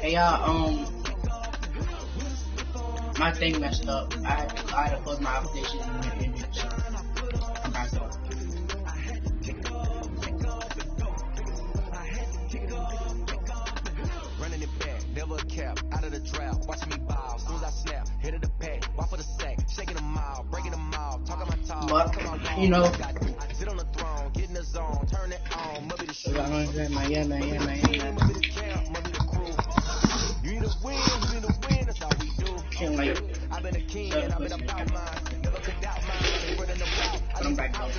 Hey y'all, my thing messed up. I had to close my application and end it, so I'm back up. Running it back, never a cap, out of the draft. Watch me bow, soon as I snap, hit of the pack, walk for the sack, shaking them out, breaking them out, talking my talk. But you know, sit on the throne, get in the zone, turn it on, must be the show. Yeah, Must be the camp, must be the crew. You need to win, that's all we do. can't wait. I've been a king and I've been about mine. Never could doubt mine, running the route. I'm back up.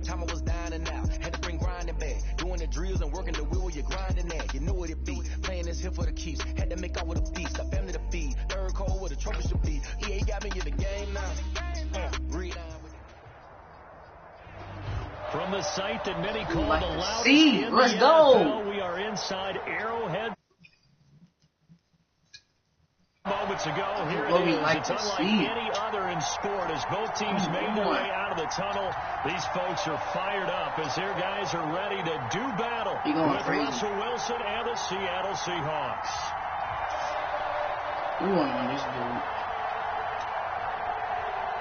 Time I was dying and out, had to bring grinding back, doing the drills and working the wheel you're grinding at. You know what it be, playing this here for the keeps. Had to make out with a feast, a family to feed. Third cold where the trophy should be. EA got me in the game now. Read on with From the site that many call the loudest in Let's the go. NFL, we are inside Arrowhead. Moments ago, here it is. It's unlike any other in sport as both teams made their way out of the tunnel. These folks are fired up as their guys are ready to do battle with Russell Wilson and the Seattle Seahawks. We want on this dude.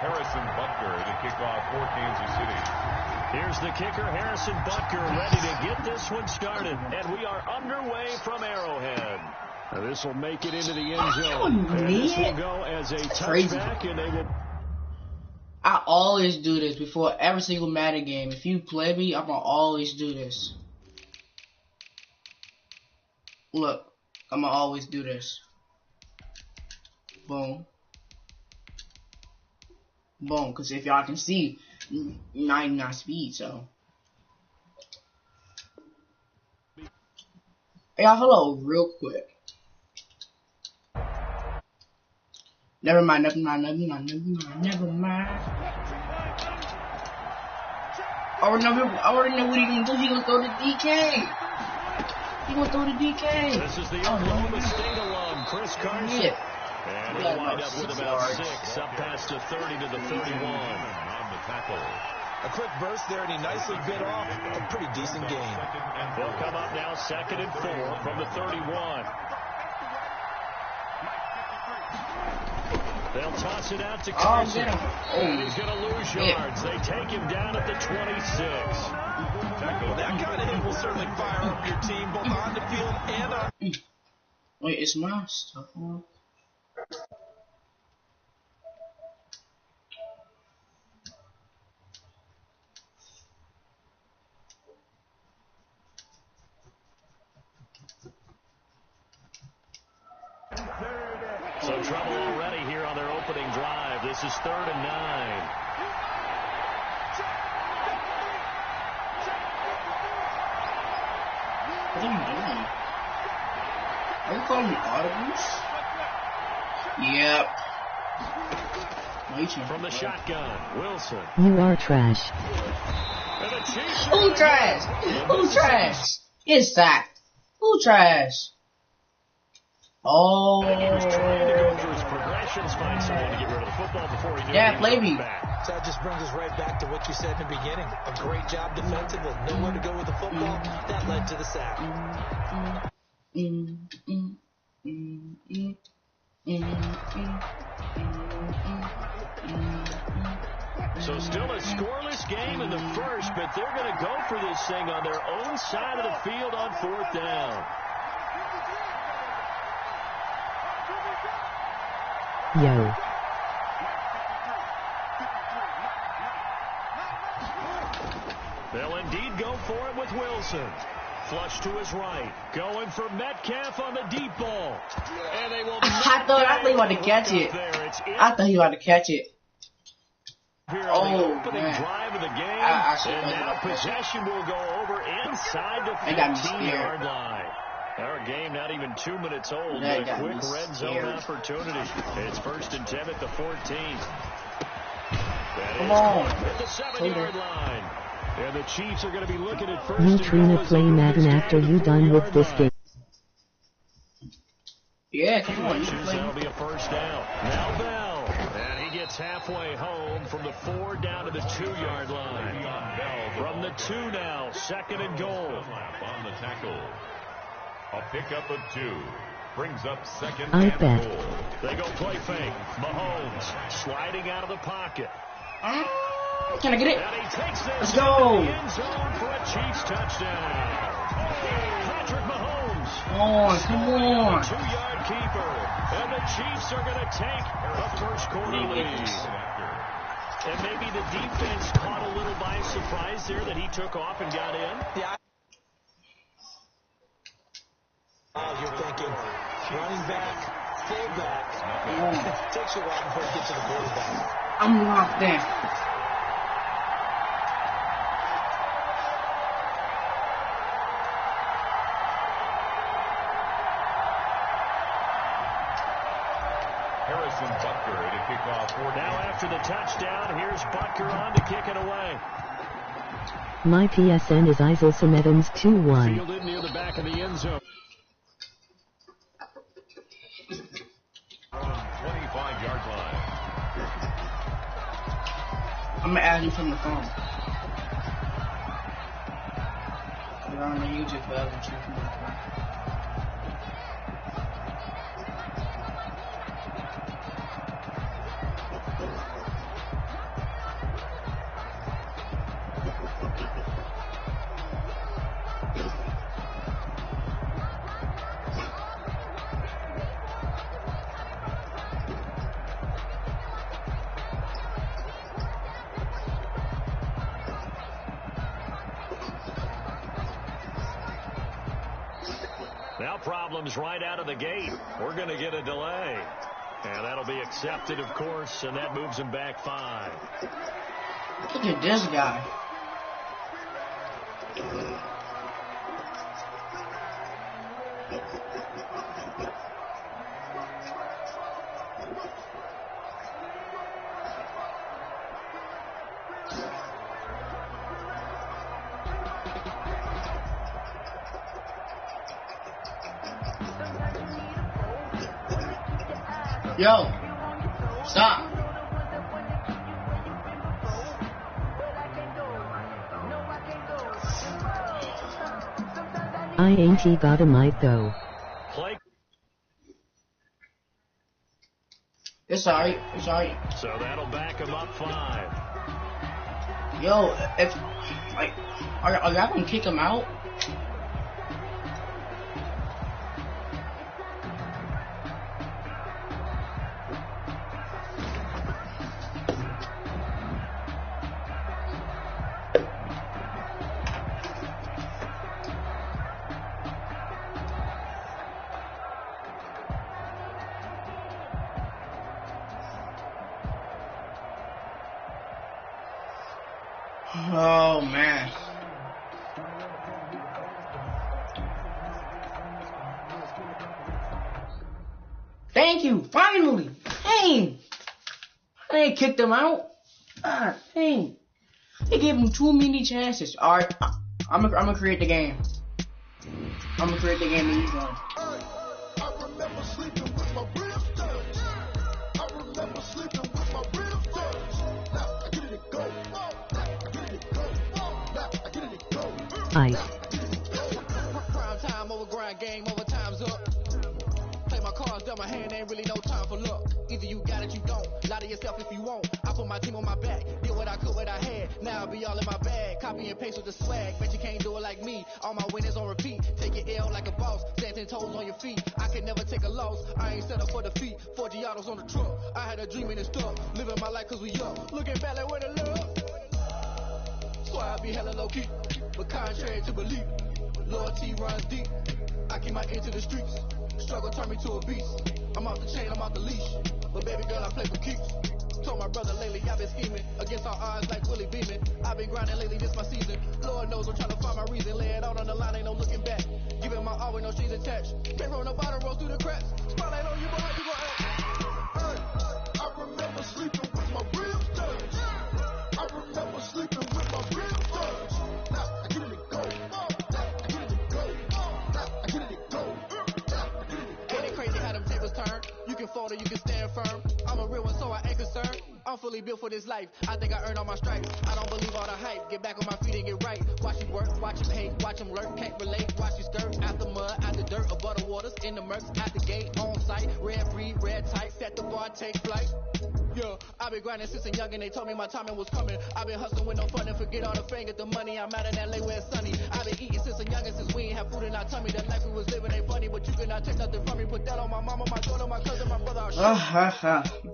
Harrison Butker to kick off for Kansas City. Here's the kicker, Harrison Butker, ready to get this one started. And we are underway from Arrowhead. Now this will make it into the end zone. And this will go as a touchback, and they will. I always do this before every single Madden game. If you play me, I'm gonna always do this. Look, I'm gonna always do this. Boom. Boom, because if y'all can see, 99 speed, so. Hey, y'all, hello, real quick. Never mind. I already know what he gonna do. He gonna throw the DK. This is the Oklahoma State alum, Chris Carson. Yeah. And he'll wind up with about 6, up past the 30 to the 31. On the tackle. a quick burst there, and he nicely bit off a pretty decent gain. They'll come up now 2nd and 4 from the 31. They'll toss it out to Carson. And he's going to lose yards. They take him down at the 26. That kind of hit will certainly fire up your team, both on the field and on. Wait, it's my stuff on. So trouble already here on their opening drive. This is 3rd and 9. What are you doing? Are you calling me audibles? Yep. From the shotgun, Wilson. You are trash. Who trash? Who trash? It's that. Who trash? Oh. He was trying to go through his progressions, find someone to get rid of the football before he knew Yeah, play me. So that just brings us right back to what you said in the beginning. A great job defensive with nowhere to go with the football. That led to the sack. So still a scoreless game in the first, but they're going to go for this thing on their own side of the field on 4th down. Yo. They'll indeed go for it with Wilson. Flush to his right. Going for Metcalf on the deep ball. And they will I thought he wanted to catch it. I thought he wanted to catch it. Oh, man. Drive of the game. And now possession will go over inside the 15-yard line. Our game not even 2 minutes old, but a quick red zone opportunity. It's 1st and 10 at the 14. Come on. At the 7-yard line. And the Chiefs are going to be looking at 1st You and Trina goal. play Madden after you done with this game. Yeah, come on. You play. That'll be a 1st down. Now Bell. And he gets halfway home from the 4 down to the 2-yard line. From the 2 now, 2nd and goal. On the tackle. A pickup of 2. Brings up 2nd I and bet. goal. They go play fake. Mahomes sliding out of the pocket. Can I get it? And he takes this Let's go. in the end zone for a Chiefs touchdown. Patrick Mahomes. Come on. 2-yard keeper. And the Chiefs are going to take a first quarter lead. And maybe the defense caught a little by surprise there that he took off and got in. Yeah. You're thinking running back, fullback. It takes you a while before you get to the quarterback. I'm locked in. Harrison Butker to kick off 4 Now after the touchdown, here's Butker on to kick it away. My PSN is Iselson Evans 2-1. Fielded near the back of the end zone. 25-yard line. I'm gonna add you from the phone. I'm gonna use it for other two from the phone. Now problems right out of the gate. We're going to get a delay. And that'll be accepted, of course, and that moves him back 5. Look at this guy. Yo, stop. I ain't got a mic though. Play. It's alright. It's alright. So that'll back him up 5. Yo, if like, are y'all gonna kick him out? Oh man. Thank you, finally. Dang. I ain't kicked him out. Ah, dang. They gave him too many chances. Alright, I'm gonna create the game. I'm gonna create the game and he's going. Ice. Prime time over grind, game over, time's up. Play my cards, dealt my hand, ain't really no time for luck. Either you got it, you don't. Lie to yourself if you won't. I put my team on my back, did what I could, what I had. Now I'll be all in my bag, copy and paste with the swag. Bet you can't do it like me. All my winners on repeat. Take your L like a boss, stand 10 toes on your feet. I can never take a loss. I ain't set up for defeat. 4 Giottos on the truck. I had a dream and it's stuck. Living my life cause we up. Looking back like where the love. So I be hella low key, but contrary to belief, loyalty runs deep. I keep my ear to the streets. Struggle turned me to a beast. I'm off the chain, I'm off the leash. But baby girl, I play for keeps. Told my brother lately, I've been scheming against all odds like Willie Beeman. I've been grinding lately, this my season. Lord knows I'm trying to find my reason. Lay it out on the line, ain't no looking back. Giving my all with no strings attached. I'm fully built for this life. I think I earned all my stripes. I don't believe all the hype. Get back on my feet and get right. Watch him work, watch him hate, watch him lurk, can't relate. Watch his skirt out the mud, out the dirt, above the waters, in the murks, at the gate, on site. Red breed, red tight, set the bar, take flight. Yeah, I've been grinding since a youngin', they told me my timing was coming. I've been hustling with no fun and forget all the fame, get the money. I'm out in LA where it's sunny. I've been eating since a youngin', since we ain't have food in our tummy. The life we was living ain't funny, but you cannot take nothing from me. Put that on my mama, my daughter, my cousin, my brother.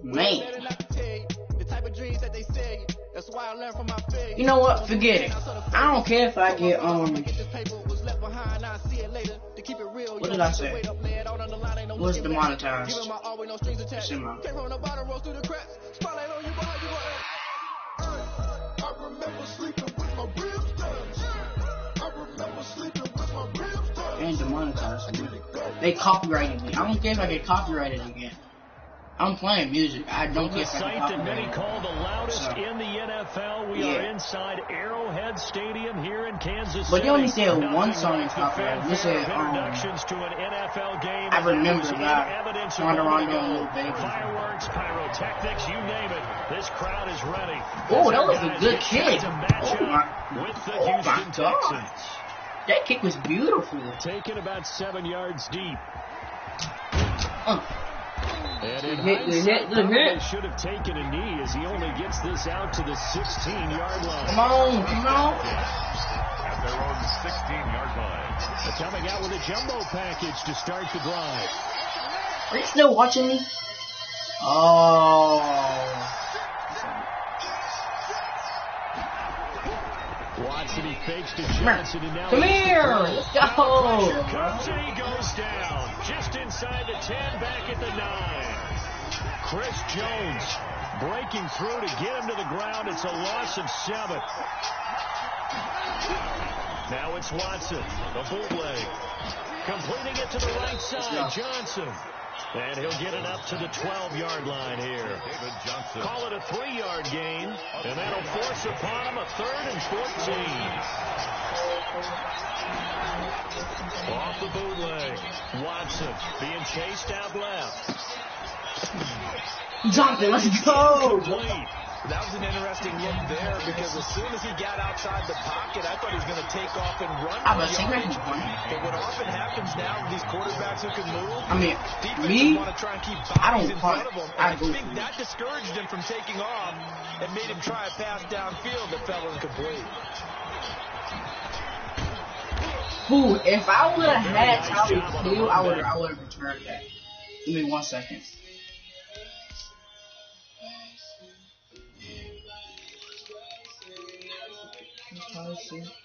Man. The type of dreams that they say. That's why I learned from my failure. You know what? Forget it. I don't care if I get what did I say? What's demonetized? Simmer. And demonetized. They copyrighted me. I don't care if I get copyrighted again. I'm playing music. I don't care if I get that many call the loudest in the NFL. We are inside Arrowhead Stadium here in Kansas City. But you only said one song is copyrighted. You said introductions to an NFL game. I remember that. Rondo, fireworks, pyrotechnics, you name it. This crowd is ready. Oh, that was a good kick. With the Houston Texans. That kick was beautiful. Taken about 7 yards deep. And in hit. They should have taken a knee as he only gets this out to the 16-yard line. Come on. At their own 16-yard line. They're coming out with a jumbo package to start the drive. Are you still watching me? Oh. Watson, he fakes to Johnson, and now come here. Let's go. Comes and he goes down. Just inside the 10, back at the 9. Chris Jones breaking through to get him to the ground. It's a loss of 7. Now it's Watson, the bootleg. Completing it to the right side, Johnson. And he'll get it up to the 12-yard line here. David Johnson. Call it a 3-yard gain, and that'll force upon him a 3rd and 14. Off the bootleg. Watson being chased out left. Johnson, let's go. That was an interesting look there because as soon as he got outside the pocket, I thought he was going to take off and run. But what often happens now with these quarterbacks who can move, me, want to try and keep I don't in punt. front of him. I think that discouraged him from taking off and made him try a pass downfield that fell incomplete. Fool, if I would have had Tyreek Hill, I would have returned that. Give me 1 second.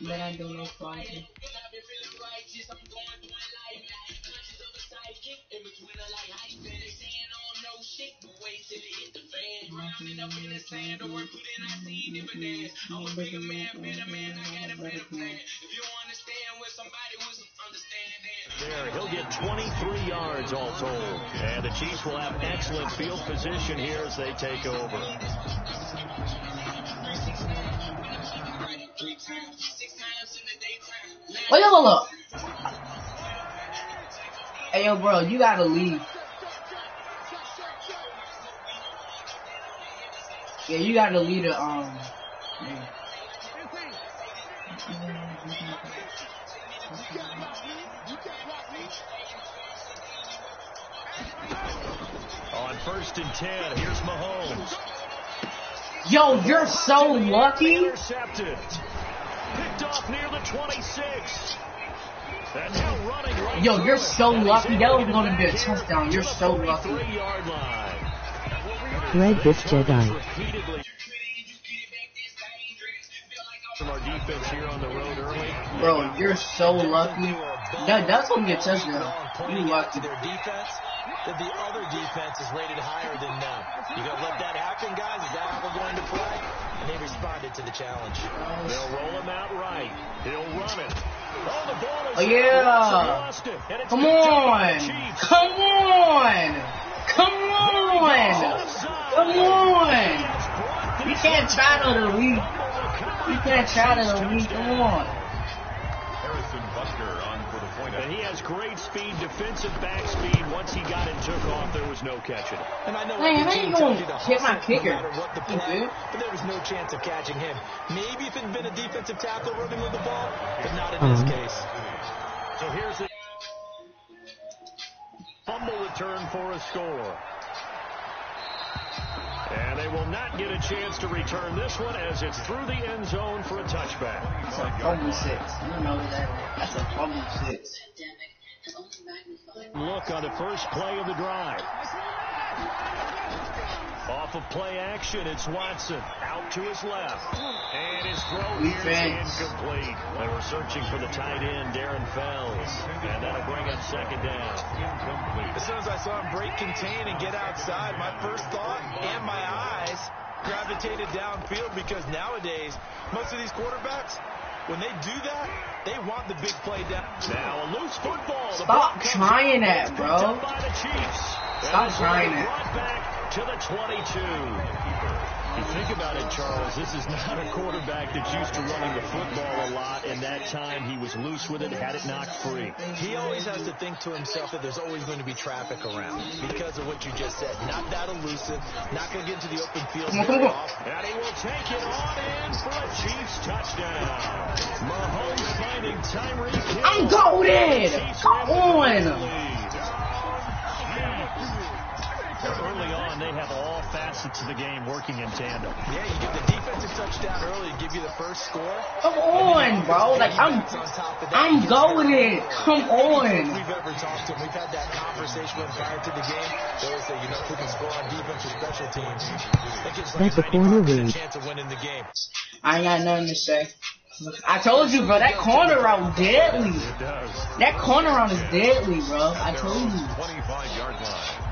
But I don't know Friday. There, he'll get 23 yards all told. And the Chiefs will have excellent field position here as they take over. Wait, hold up. Hey, yo, bro, you gotta leave. Yeah, you gotta leave the, yeah. On 1st and 10, here's Mahomes. Yo, you're so lucky. Intercepted. Picked off near the 26. That's how running right. Yo, you're so lucky. That was going to be a touchdown. You're so lucky. 3-yard line. Red this Jedi. From our defense here on the road early. Bro, you're so lucky. That's going to be a touchdown. You lucky. Their defense, that the other defense is rated higher than them. You gonna let that happen, guys? Is that how we're going to play? And they responded to the challenge. They'll roll him out right. He'll run it. Oh, the ball is yeah. Come on. Come on. Come on. Come on. You can't try to the lead. You can't try to the lead. Come on. Harrison Butker on for the And he has great speed, defensive back speed. Once he got and took off, there was no catching it. And I know man, I ain't going to hit my kicker. No matter what the play, but there was no chance of catching him. Maybe if it had been a defensive tackle running with the ball, but not in this case. So here's a fumble return for a score. And they will not get a chance to return this one as it's through the end zone for a touchback. That's a fumble 6. You know that. That's a fumble 6. Look on the first play of the drive. Off of play action, it's Watson. Out to his left. And his throw here is incomplete. They were searching for the tight end, Darren Fells. And that'll bring up second down. Incomplete. As soon as I saw him break contain and get outside, my first thought and my eyes gravitated downfield, because nowadays, most of these quarterbacks, when they do that, they want the big play down. Now a loose football. Stop trying that, bro. Stop trying that. Brought back to the 22. You think about it, Charles, this is not a quarterback that's used to running the football a lot, and that time he was loose with it, had it knocked free. He always has to think to himself that there's always going to be traffic around because of what you just said. Not that elusive, not going to get into the open field very often. And he will take it on in for a Chiefs touchdown. Mahomes finding Tyreek Hill. I'm goated! Come on! Early on, they have all facets of the game working in tandem. Yeah, you get the defensive touchdown early to give you the first score. Come on, bro. Like, I'm going it. Come on. We've ever talked to him. We've had that conversation with prior to the game. They always say, you know, if we can score on defense or special teams, that gives us a 95% chance of winning the game. I ain't got nothing to say. I told you, bro, that corner route deadly. It does. That corner route is deadly, bro. I told you. 25-yard line.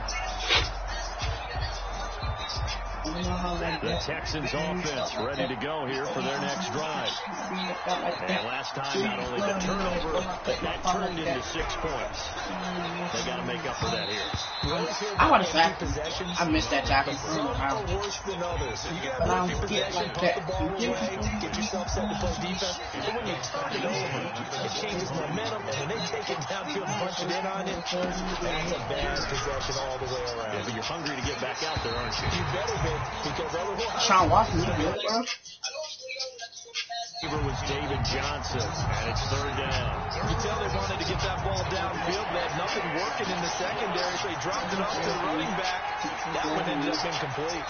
The Texans offense ready to go here for their next drive. And last time, not only the turnover, but that turned into 6 points. They got to make up for that here. I want to sack. I missed that tackle. Some are worse than others. You got to move your possession, pump the ball away, get yourself set to play defense. And when you turn it over, it changes momentum. And when they take it downfield and punch it in on it, that's a bad possession all the way around. Yeah, but you're hungry to get back out there, aren't you? You better be, because otherwise... Sean Watson, you good, bro? Was David Johnson, and it's third down. You can tell they wanted to get that ball downfield. They had nothing working in the secondary, so they dropped it off to the running back. That one ended up incomplete.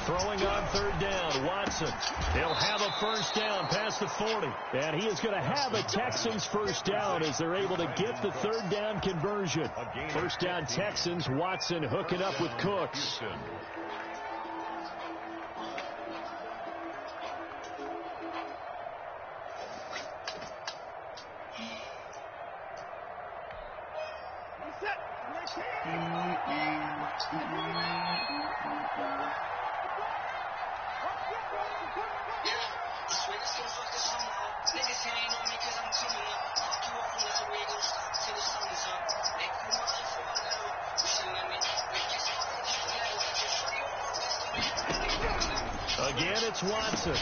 Throwing on third down, Watson. He'll have a first down past the 40. And he is going to have a Texans first down as they're able to get the third down conversion. First down Texans, Watson hooking up with Cooks. Again, it's Watson.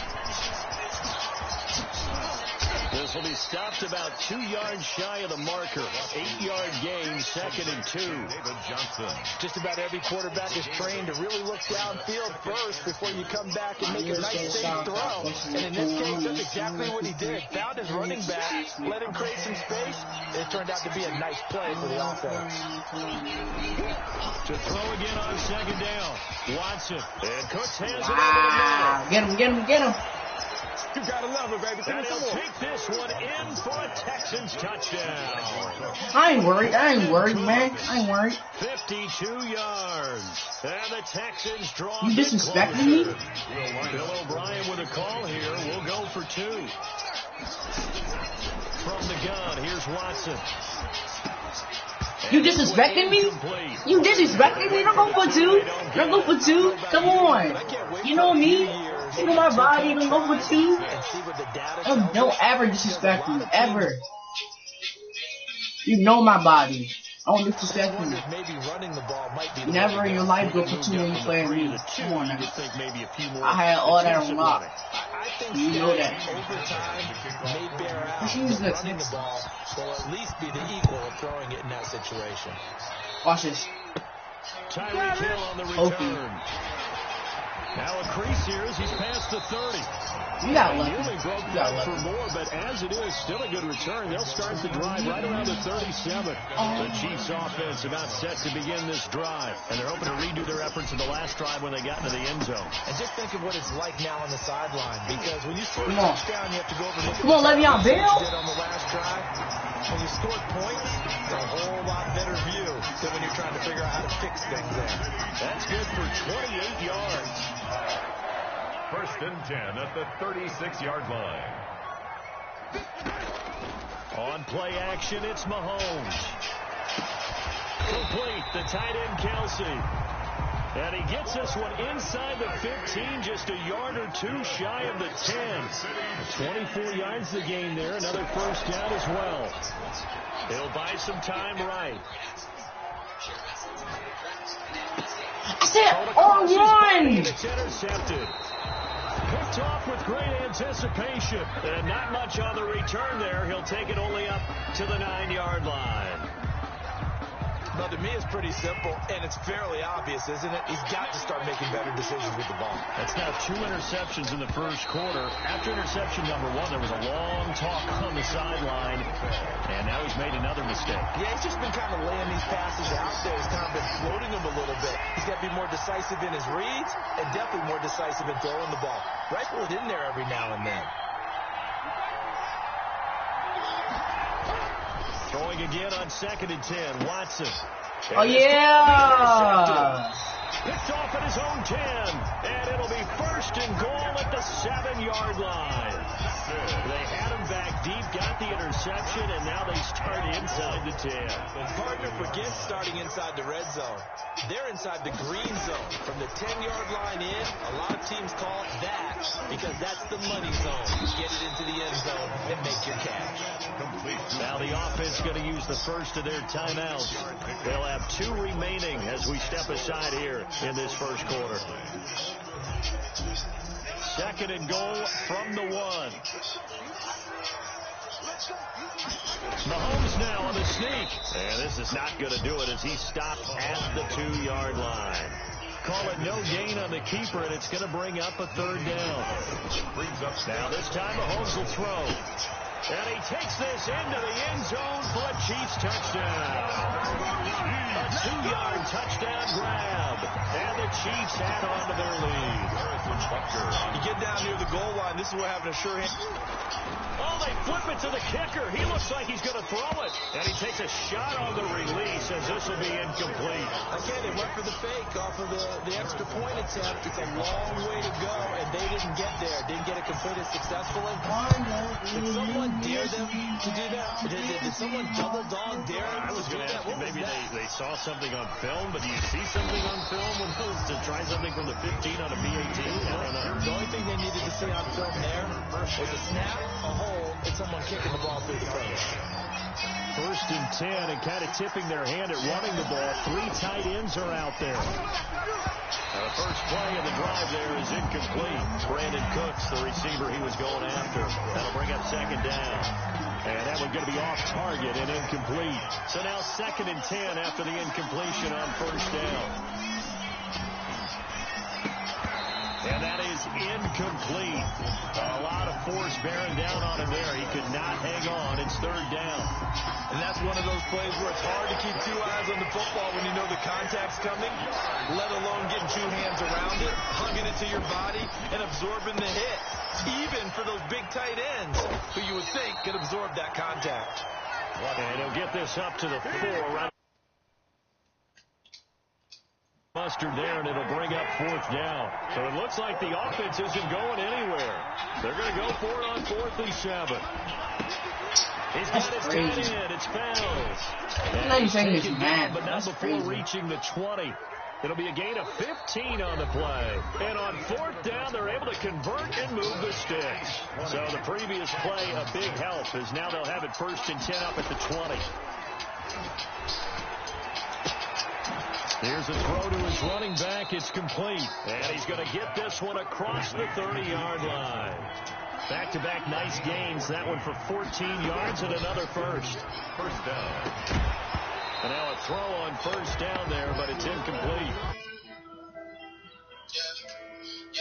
This will be stopped about 2 yards shy of the marker. 8-yard gain, 2nd and 2. David Johnson. Just about every quarterback is trained to really look downfield first before you come back and make a nice safe throw. And in this case, that's exactly what he did. Found his running back, let him create some space. It turned out to be a nice play for the offense. To throw again on second down. Watson. And Cooks has it over the Wow. Get him, get him, get him. You gotta love it, baby. and he'll take this one in for a Texans touchdown. I ain't worried, man. I ain't worried. 52 yards. And the Texans draw. You disrespecting me? Bill O'Brien with a call here. We'll go for 2. From the gun, here's Watson. You disrespecting me? You disrespecting me? Don't go for 2. Don't go for 2. Come on. You know me. You know my body. Don't go for 2. Don't ever disrespect me. Ever. You know my body. want to successful. Maybe running the ball might be never in your life go for 2 when you play me. Come on now. I had all that unlocked. I think you know that. Over time may bear out. Running the ball will at least be the equal of throwing it in that situation. Watch this. Tyreek Hill on the return. Now a crease here as he's past the 30. You got lucky. Nearly broke down for more, but as it is, still a good return. They'll start the drive right around the 37. The Chiefs offense about set to begin this drive, and they're hoping to redo their efforts in the last drive when they got into the end zone. And just think of what it's like now on the sideline, because when you score a touchdown, you have to go over and look at what Le'Veon Bell did on the last drive. When you score points, it's a whole lot better view than when you're trying to figure out how to fix things there. That's good for 28 yards. First and 10 at the 36-yard line. On play action, it's Mahomes. Complete, the tight end Kelsey. And he gets this one inside the 15, just a yard or two shy of the 10. 24 yards the gain there, another first down as well. He'll buy some time right. I said on one! It's intercepted. Picked off with great anticipation. And not much on the return there. He'll take it only up to the 9-yard line. Well, to me, it's pretty simple, and it's fairly obvious, isn't it? He's got to start making better decisions with the ball. That's now 2 interceptions in the first quarter. After interception number 1, there was a long talk on the sideline, and now he's made another mistake. Yeah, he's just been kind of laying these passes out there. He's kind of been floating them a little bit. He's got to be more decisive in his reads and definitely more decisive in throwing the ball. Rifle it in there every now and then. Throwing again on 2nd and 10. Watson. Oh, yeah. Picked off at his own 10. And it'll be first and goal at the 7-yard line. They had him back deep, got the interception, and now they start inside the 10. When partner forgets starting inside the red zone, they're inside the green zone. From the 10-yard line in, a lot of teams call it that because that's the money zone. Get it into the end zone and make your cash. Now the offense going to use the first of their timeouts. They'll have 2 remaining as we step aside here in this first quarter. 2nd and goal from the 1. Mahomes now on the sneak. And this is not going to do it as he stopped at the 2-yard line. Call it no gain on the keeper, and it's going to bring up a 3rd down. Now this time Mahomes will throw. And he takes this into the end zone for a Chiefs touchdown. A 2-yard touchdown grab. And the Chiefs add on to their lead. You get down near the goal line, this is what having a sure hand. Oh, they flip it to the kicker. He looks like he's going to throw it. And he takes a shot on the release as this will be incomplete. Again, they went for the fake off of the extra point attempt. It's a long way to go, and they didn't get there. Didn't get it completed successfully. Did someone dare them to do that? Did someone double dog dare them? I was going to ask you, maybe they saw something on film, but do you see something on film when those to try something from the 15 on a B-18? I don't know. The only thing they needed to see on film there was a snap, a hole, and someone kicking the ball through the post. 1st and 10, and kind of tipping their hand at running the ball. 3 tight ends are out there. Now the first play of the drive there is incomplete. Brandon Cooks, the receiver he was going after. That'll bring up 2nd down. And that one's going to be off target and incomplete. So now 2nd and 10 after the incompletion on 1st down. And that is incomplete. A lot of force bearing down on him there. He could not hang on. It's 3rd down. And that's one of those plays where it's hard to keep 2 eyes on the football when you know the contact's coming, let alone getting 2 hands around it, hugging it to your body, and absorbing the hit. Even for those big tight ends who you would think could absorb that contact. And he'll get this up to the 4 right. Mustard there, and it'll bring up 4th down. So it looks like the offense isn't going anywhere. They're going to go for it on 4th and 7. He's got his tight end. It's Fells. I'm not even saying he's mad, but not before reaching the 20. It'll be a gain of 15 on the play. And on 4th down, they're able to convert and move the sticks. So the previous play, a big help, as now they'll have it 1st and 10 up at the 20. Here's a throw to his running back. It's complete. And he's going to get this one across the 30-yard line. Back-to-back nice gains. That one for 14 yards and another first. First down. And now a throw on first down there, but it's incomplete.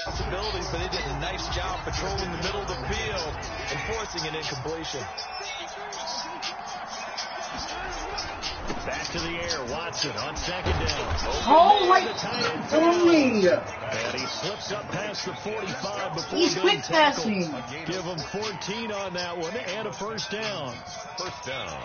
Possibilities, but they did a nice job patrolling the middle of the field and forcing an incompletion. Back to the air, Watson on second down. Oh, what doing? And he slips up past the 45 before He's being quick passing. Give him 14 on that one and a first down. First down.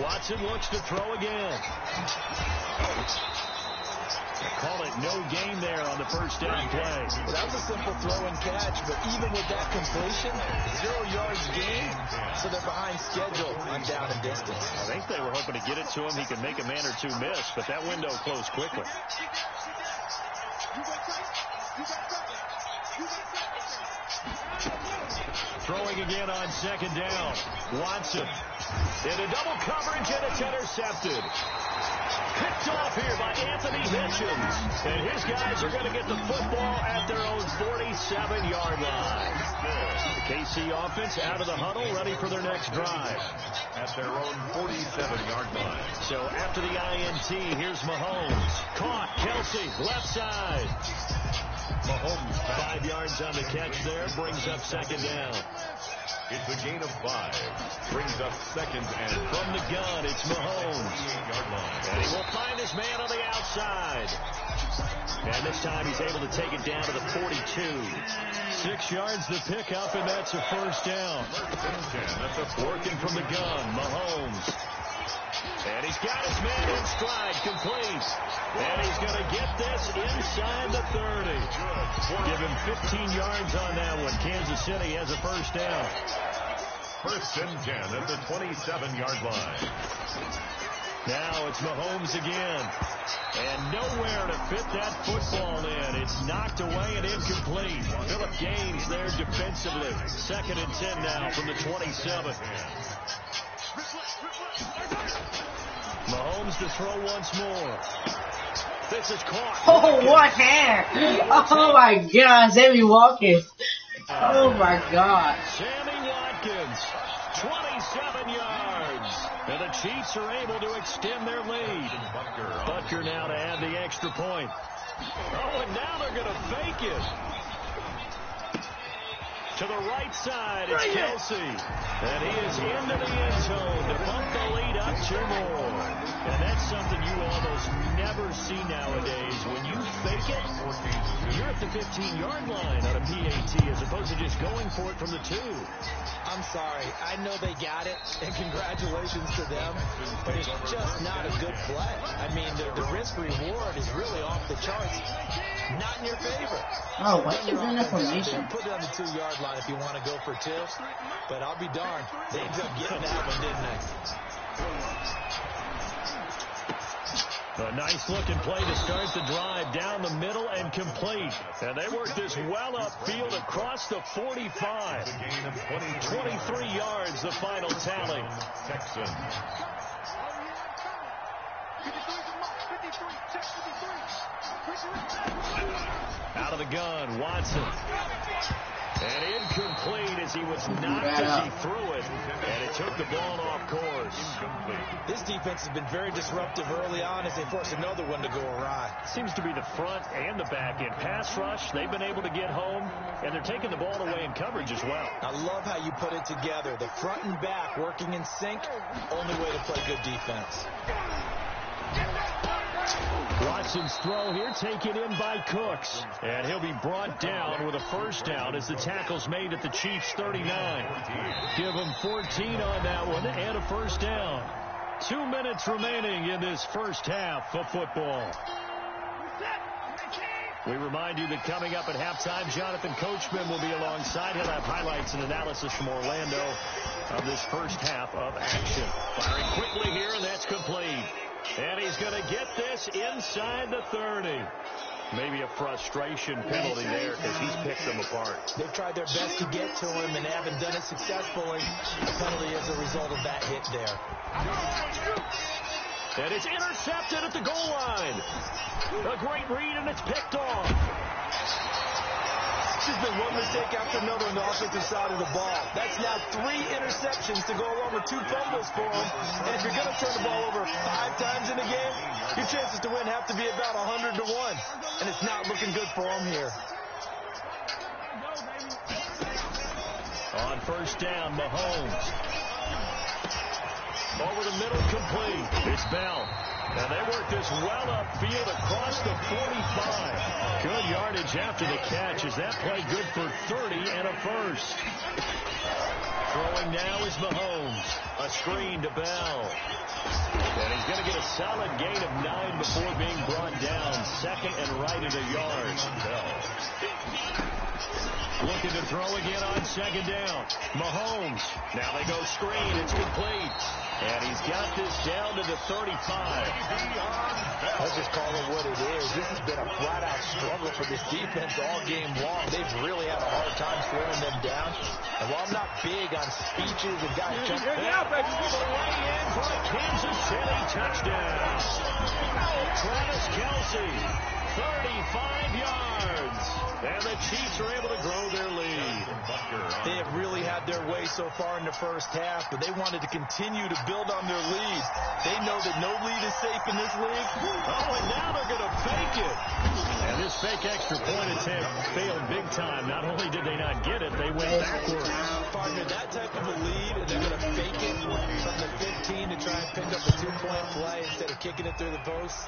Watson looks to throw again. Call it no gain there on the first down play. Well, that was a simple throw and catch, but even with that completion, 0 yards gain, so they're behind schedule on down and distance. I think they were hoping to get it to him. He could make a man or two miss, but that window closed quickly. Throwing again on second down. Watson into double coverage, and it's intercepted. Picked off here by Anthony Hitchens. And his guys are going to get the football at their own 47-yard line. The KC offense out of the huddle, ready for their next drive. At their own 47-yard line. So after the INT, here's Mahomes. Caught, Kelsey, left side. Mahomes 5 yards on the catch there, brings up second down. It's a gain of 5. Brings up second and from the gun, it's Mahomes. And he will find his man on the outside. And this time he's able to take it down to the 42. 6 yards to pick up, and that's a first down. Working from the gun, Mahomes. And he's got his man in stride, complete. And he's going to get this inside the 30. Give him 15 yards on that one. Kansas City has a first down. First and 10 at the 27-yard line. Now it's Mahomes again. And nowhere to fit that football in. It's knocked away and incomplete. Phillip Gaines there defensively. Second and 10 now from the 27. Mahomes to throw once more. This is caught. Oh, what hair! Oh my God, Sammy Watkins. Oh my God. Sammy Watkins, 27 yards. And the Chiefs are able to extend their lead. Butker now to add the extra point. Oh, and now they're going to fake it. To the right side, it's Kelsey. And he is into the end zone to bump the lead up 2 more. And that's something you almost never see nowadays. When you fake it, you're at the 15-yard line on a PAT as opposed to just going for it from the 2. I'm sorry. I know they got it, and congratulations to them, but it's just not a good play. I mean, the risk-reward is really off the charts. Not in your favor. Oh, why you doing that formation? Put it on the 2-yard line if you want to go for 2, but I'll be darned. They ended up getting that one, didn't they? A nice-looking play to start the drive down the middle and complete. And they work this well upfield across the 45. 23 yards, the final tally. Texans. Out of the gun, Watson. And incomplete as he was knocked as he threw it. And it took the ball off course. This defense has been very disruptive early on as they force another one to go awry. Seems to be the front and the back end. Pass rush, they've been able to get home, and they're taking the ball away in coverage as well. I love how you put it together. The front and back working in sync, only way to play good defense. Watson's throw here taken in by Cooks. And he'll be brought down with a first down as the tackle's made at the Chiefs' 39. Give him 14 on that one and a first down. 2 minutes remaining in this first half of football. We remind you that coming up at halftime, Jonathan Coachman will be alongside. He'll have highlights and analysis from Orlando of this first half of action. Firing quickly here, and that's complete. And he's going to get this inside the 30. Maybe a frustration penalty there because he's picked them apart. They've tried their best to get to him and they haven't done it successfully. The penalty is a result of that hit there. And it's intercepted at the goal line. A great read, and it's picked off. There's been one mistake after another on the offensive side of the ball. That's now 3 interceptions to go along with 2 fumbles for him. And if you're going to turn the ball over 5 times in a game, your chances to win have to be about 100 to 1. And it's not looking good for him here. On first down, Mahomes. Over the middle, complete. It's Bell. And they work this well upfield across the 45. Good yardage after the catch. Is that play good for 30 and a first? Throwing now is Mahomes. A screen to Bell. And he's going to get a solid gain of 9 before being brought down. Second and right at a yard. Bell. Looking to throw again on second down. Mahomes. Now they go screen. It's complete. And he's got this down to the 35. Let's just call it what it is. This has been a flat-out struggle for this defense all game long. They've really had a hard time slowing them down. And while I'm not big on speeches and guys jumping all the way in for a Kansas City touchdown. Travis Kelce, 35 yards. And the Chiefs are able to grow their lead. They have really had their way so far in the first half, but they wanted to continue to build on their lead. They know that no lead is safe in this league. Oh, and now they're going to fake it. And this fake extra point attempt failed big time. Not only did they not get it, they went backwards. Partner, that type of a lead, and they're going to fake it from the 15 to try and pick up a 2-point play instead of kicking it through the post.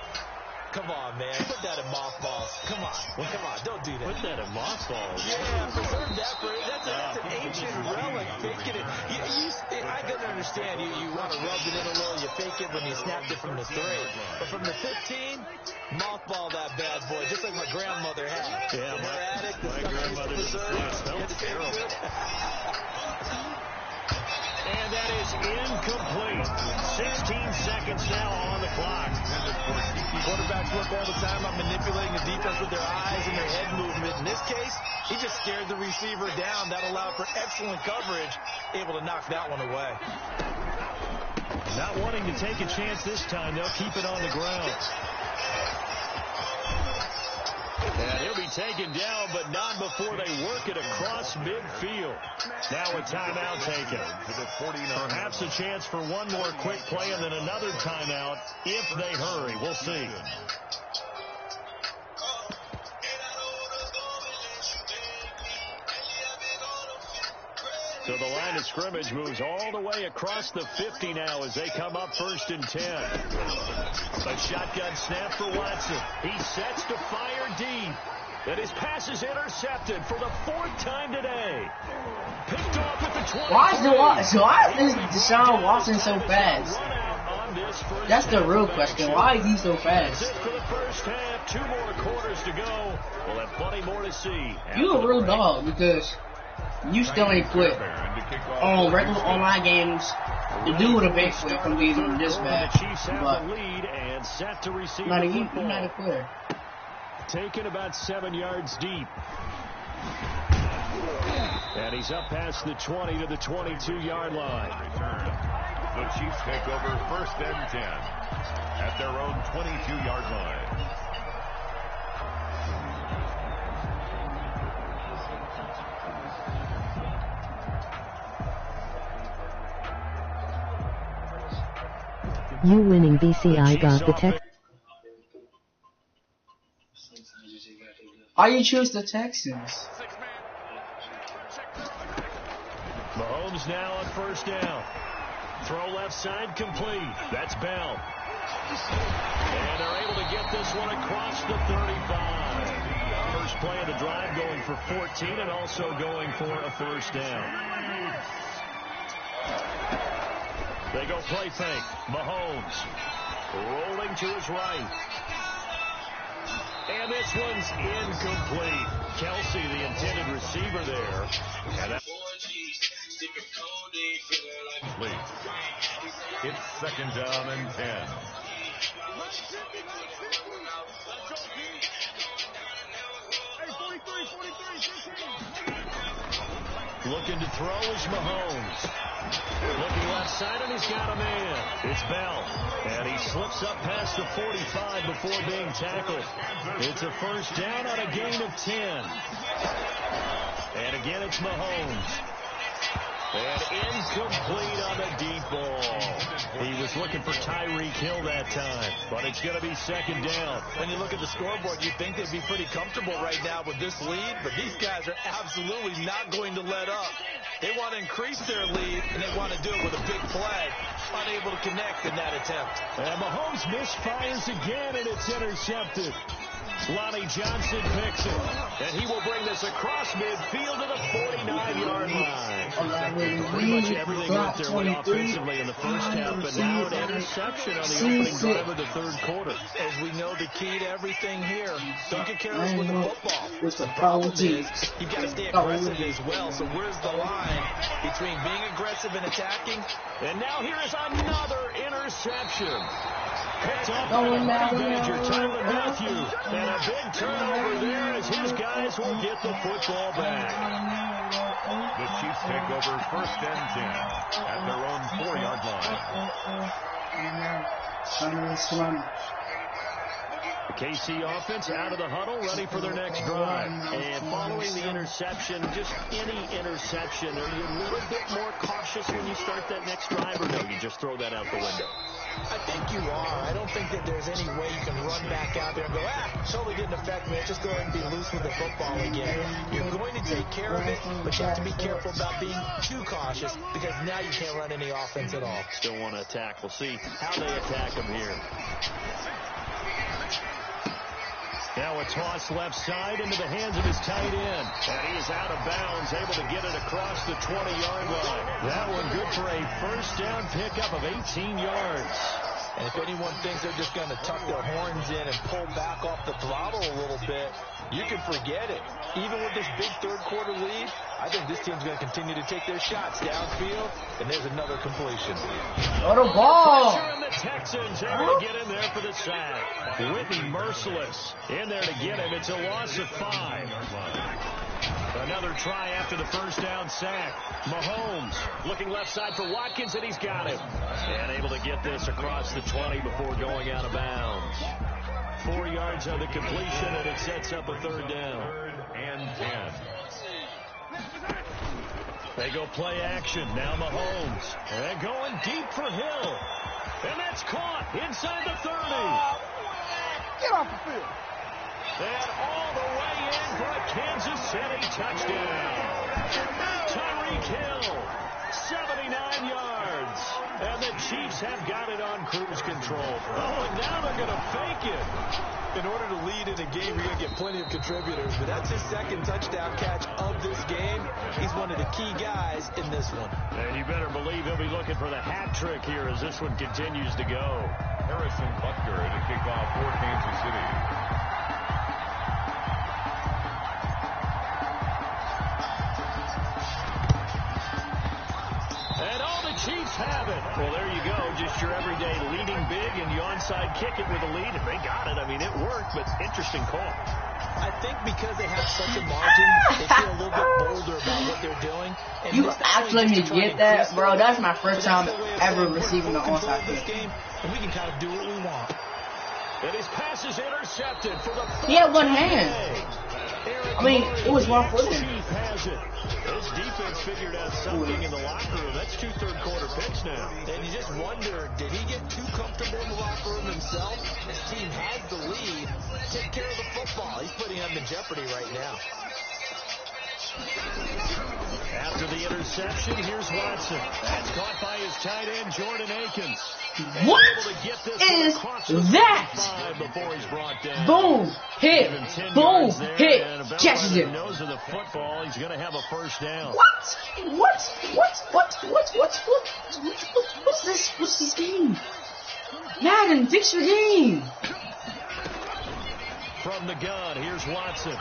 Come on, man. Put that in mothballs. Come on. Come on. Don't do that. Put that in mothballs. Yeah, preserve that for that's an ancient relic. Faking it. I can understand. You want to rub it in a little. You fake it when you snapped it from the 3. But from the 15, mothball that bad boy, just like my grandmother had. Yeah, my grandmother was terrible. And that is incomplete. 16 seconds now on the clock. Quarterbacks work all the time on manipulating the defense with their eyes and their head movement. In this case, he just scared the receiver down. That allowed for excellent coverage, able to knock that one away. Not wanting to take a chance this time, they'll keep it on the ground. And he'll be taken down, but not before they work it across midfield. Now a timeout taken. Perhaps a chance for one more quick play and then another timeout if they hurry. We'll see. So the line of scrimmage moves all the way across the 50 now as they come up 1st and 10. A shotgun snap for Watson. He sets to fire deep. And his pass is intercepted for the 4th time today. Picked off at the 20. Why is Deshaun Watson so fast? That's the real question. Why is he so fast? For the first half, 2 more quarters to go. We'll have plenty more to see. You a real dog because you still ain't quit on regular online games. The dude would have been quit from being this bad. But you're not a quitter. Taken about 7 yards deep. And he's up past the 20 to the 22-yard line. The Chiefs take over 1st and 10 at their own 22-yard line. You winning BCI got the tech. Why you choose the Texans? Mahomes now on 1st down. Throw left side complete. That's Bell. And they're able to get this one across the 35. First play of the drive going for 14 and also going for a 1st down. They go play fake. Mahomes rolling to his right. And this one's incomplete. Kelce, the intended receiver there. And that It's 2nd down and 10. Looking to throw is Mahomes. Looking left side, and he's got a man. It's Bell. And he slips up past the 45 before being tackled. It's a first down on a gain of 10. And again, it's Mahomes. And incomplete on the deep ball. He was looking for Tyreek Hill that time, but it's going to be second down. When you look at the scoreboard, you'd think they'd be pretty comfortable right now with this lead, but these guys are absolutely not going to let up. They want to increase their lead, and they want to do it with a big play. Unable to connect in that attempt. And Mahomes misfires again, and it's intercepted. Lonnie Johnson picks it, and he will bring this across midfield to the 49-yard line. Pretty much everything went their way offensively in the first half, but now an interception on the opening drive of the third quarter. As we know, the key to everything here, don't get careless with the football. The problem is you've got to stay aggressive as well, so where's the line between being aggressive and attacking? And now here is another interception. Picked off by the Badger, Tyler Matthew. And a big turnover there as his guys will get the football back. The Chiefs take over first and 10 at their own 4-yard line. The KC offense out of the huddle, ready for their next drive. And following the interception, just any interception, are you a little bit more cautious when you start that next drive, or no, you just throw that out the window? I think you are. I don't think that there's any way you can run back out there and go, totally didn't affect me. Let's just go ahead and be loose with the football again. You're going to take care of it, but you have to be careful about being too cautious because now you can't run any offense at all. Still want to attack. We'll see how they attack him here. Now a toss left side into the hands of his tight end. And he is out of bounds, able to get it across the 20-yard line. That one good for a first down pickup of 18 yards. And if anyone thinks they're just going to tuck their horns in and pull back off the throttle a little bit, you can forget it. Even with this big third-quarter lead, I think this team's going to continue to take their shots downfield, and there's another completion. What a ball! Pressure, and the Texans able to get in there for the sack. Whitney merciless in there to get him. It's a loss of 5. Another try after the first down sack. Mahomes looking left side for Watkins, and he's got him. And able to get this across the 20 before going out of bounds. 4 yards on the completion, and it sets up a third down. 3rd and 10. They go play action. Now Mahomes. And going deep for Hill. And that's caught inside the 30. Get off the field. And all the way in for a Kansas City touchdown. Tyreek Hill, 79 yards. And the Chiefs have got it on cruise control. Oh, and now they're going to fake it. In order to lead in a game, you're going to get plenty of contributors. But that's his second touchdown catch of this game. He's one of the key guys in this one. And you better believe he'll be looking for the hat trick here as this one continues to go. Harrison Butker to kick off for Kansas City. Chiefs have it. Well, there you go. Just your everyday leading big, and you onside kick it with a lead, and they got it. I mean, it worked, but interesting call. I think because they have such a margin, they feel a little bit bolder about what they're doing. And you actually let me get that, bro. That's my first time ever receiving the onside kick. And we can kind of do what we want. And his pass is intercepted for the he had one hand. I mean, it was one footed. Chief has it. His defense figured out something in the locker room. That's 2 third-quarter picks now. And you just wonder, did he get too comfortable in the locker room himself? His team has the lead. Take care of the football. He's putting them in jeopardy right now. After the interception, here's Watson. That's caught by his tight end, Jordan Akins. What is that? Before he's brought down. Boom, hit, boom, hit, catches it. Nose of the football, he's going to have a first down. What's this game? Madden, fix your game. From the gun, here's Watson.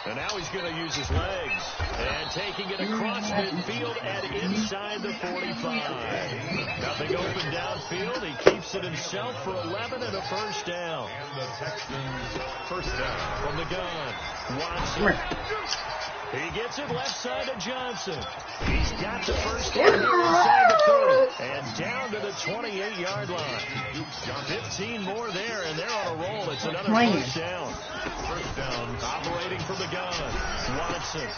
And now he's going to use his legs. And taking it across midfield and inside the 45. Nothing open downfield. He keeps it himself for 11 and a first down. And the Texans first down. From the gun, Watson. He gets it left side to Johnson. He's got the first down here inside the 30. And down to the 28-yard line. 15 more there, and they're on a roll. It's another first down. First down. Operating from the gun, Watson.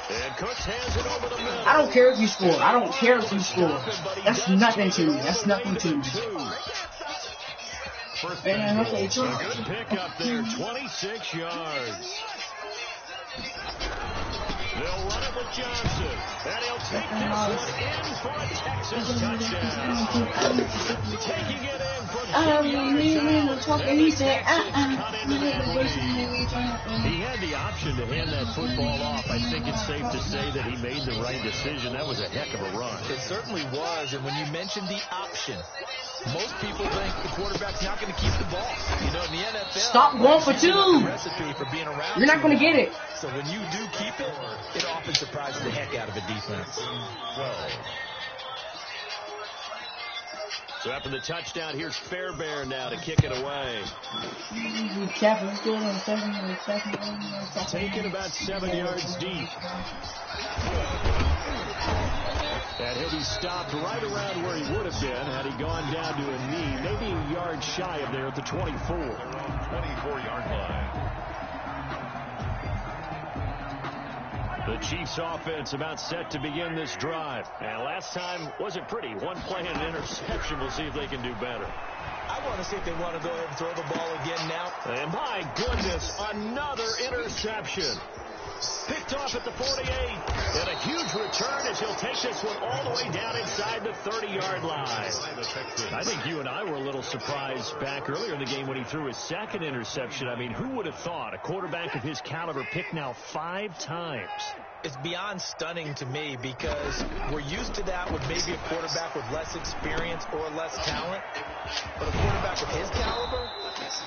And Cooks hands it over the middle. I don't care if you score. I don't care if you score. That's nothing to me. That's nothing to me. First And okay, A good pickup there, 26 yards. They'll run it with Johnson, and he'll take this one in for a Texas touchdown. Taking it in from 2 yards out. He had the option to hand that football off. I think it's safe to say that he made the right decision. That was a heck of a run. It certainly was, and when you mentioned the option, most people think the quarterback's not going to keep the ball. You know, in the NFL, stop going for two. Recipe for being around. You're not going to get it. So when you do keep it, it often surprises the heck out of a defense. 12. So after the touchdown, here's Fairbairn now to kick it away. Taken about 7 yards deep. And he'll be stopped right around where he would have been had he gone down to a knee, maybe a yard shy of there at the 24. 24-yard line. The Chiefs offense about set to begin this drive. And last time wasn't pretty. One play and an interception. We'll see if they can do better. I want to see if they want to go ahead and throw the ball again now. And my goodness, another interception. Picked off at the 48. And a huge return as he'll take this one all the way down inside the 30-yard line. I think you and I were a little surprised back earlier in the game when he threw his second interception. I mean, who would have thought a quarterback of his caliber picked now 5 times? It's beyond stunning to me because we're used to that with maybe a quarterback with less experience or less talent. But a quarterback of his caliber,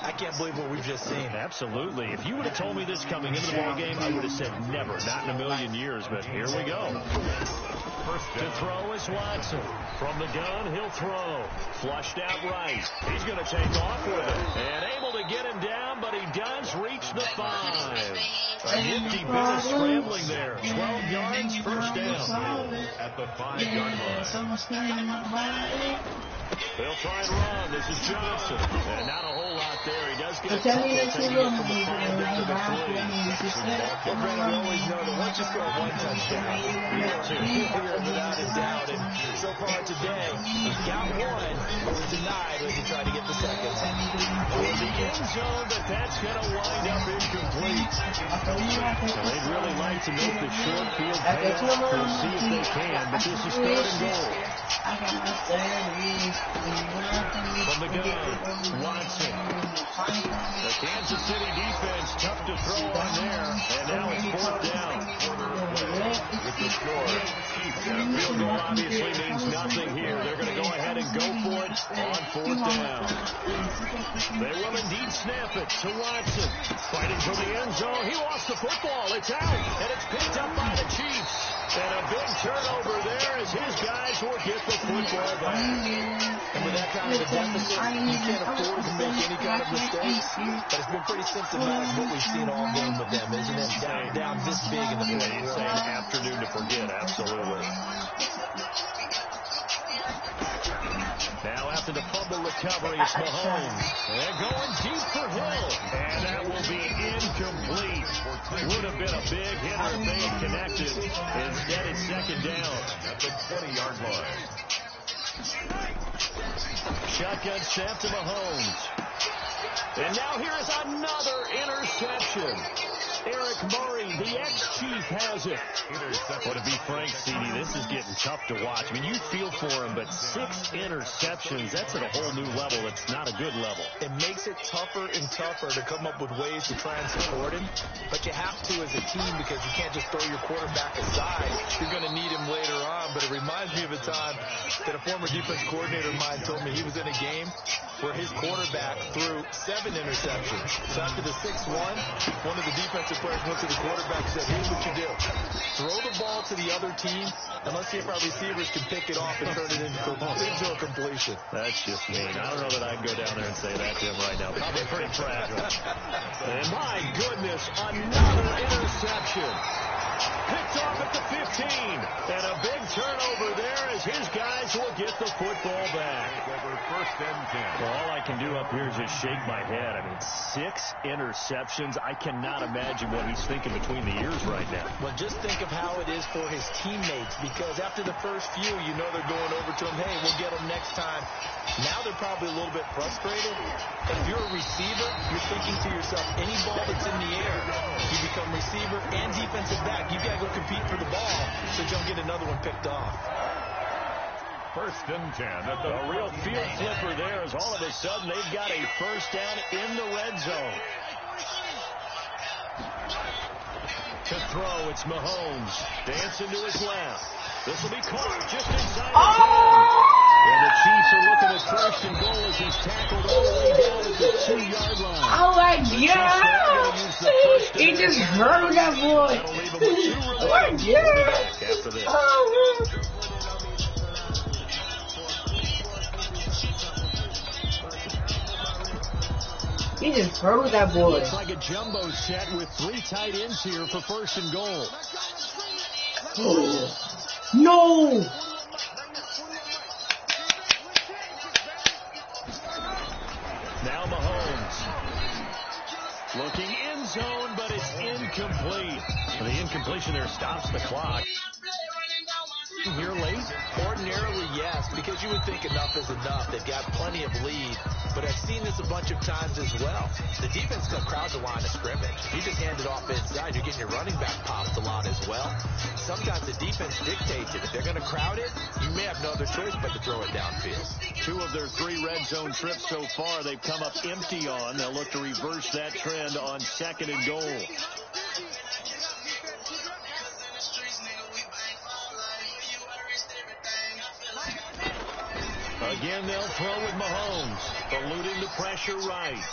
I can't believe what we've just seen. Absolutely. If you would have told me this coming into the ball game, I would have said never, not in a million years. But here we go. First to throw is Watson. From the gun, he'll throw. Flushed out right. He's going to take off with it. And able to get him down, but he does reach the 5. A nifty bit of scrambling there. 12 yards, first down. At the 5-yard line. They'll try and run. This is Johnson. And not a whole lot there. He does get a couple, taking it from the 5 to the 3. Well, Brandon, we always know that once you score one touchdown, you're without a doubt. And so far today, he's got one, but was denied as he tried to get the second. For the end zone, but that's going to wind up incomplete. They'd really like to make the short field pay off. We'll see if they can, but this is 3rd and goal. From the gun, Watson. The Kansas City defense tough to throw on there, and now it's 4th down. With the score. Field goal obviously means nothing here. They're going to go ahead and go for it on 4th down. They will indeed snap it to Watson. Fighting for the end zone. He lost the football. It's out, and it's picked up by the Chiefs. And a big turnover there as his guys will get the football back. And with that kind of a deficit, you can't afford to make any kind of mistakes. But it's been pretty symptomatic what we've seen all game with them, isn't it? Down this big in the fourth quarter. Afternoon to forget, absolutely. Now after the fumble recovery, it's Mahomes. And going deep for Hill. And that will be incomplete. Would have been a big hitter if they had connected. Instead, it's 2nd down. At the 20-yard line. Shotgun snap to Mahomes. And now here is another interception. Eric Murray, the ex-Chief, has it. But to be frank, CD, this is getting tough to watch. I mean, you feel for him, but 6 interceptions, that's at a whole new level. It's not a good level. It makes it tougher and tougher to come up with ways to try and support him. But you have to as a team because you can't just throw your quarterback aside. You're going to need him later on. But it reminds me of a time that a former defense coordinator of mine told me he was in a game where his quarterback threw 7 interceptions. So after the 6th one of the defensive defensive players went to the quarterback and said, here's what you do. Throw the ball to the other team, and let's see if our receivers can pick it off and turn it into a completion. That's just mean. I don't know that I'd go down there and say that to him right now. Probably pretty fragile. And my goodness, another interception. Picked off at the 15. And a big turnover there as his guys will get the football back. Over 1st and 10. Well, all I can do up here is just shake my head. I mean, 6 interceptions. I cannot imagine what he's thinking between the ears right now. Well, just think of how it is for his teammates, because after the first few, you know they're going over to him, hey, we'll get him next time. Now they're probably a little bit frustrated. But if you're a receiver, you're thinking to yourself, any ball that's in the air, you become receiver and defensive back. You've got to go compete for the ball so you don't get another one picked off. 1st and 10. A real field flipper there as all of a sudden they've got a first down in the red zone. To throw, it's Mahomes. Dancing to his left. This will be caught just inside the 10. And the Chiefs are looking at 1st and goal as he's tackled all the way down at the 2-yard line. Oh my God! He just hurt that boy. That'll leave him with 2 Oh my God! after this. Oh, man. He just hurt that boy. Looks like a jumbo set with 3 tight ends here for 1st and goal. Oh. No! Now Mahomes. Looking end zone, but it's incomplete. And the incompletion there stops the clock. Here late? Ordinarily, yes, because you would think enough is enough. They've got plenty of lead, but I've seen this a bunch of times as well. The defense don't crowd the line of scrimmage. You just hand it off inside, you're getting your running back popped a lot as well. Sometimes the defense dictates it. If they're going to crowd it, you may have no other choice but to throw it downfield. 2 of their 3 red zone trips so far, they've come up empty on. They'll look to reverse that trend on 2nd and goal. Again, they'll throw with Mahomes, eluding the pressure right.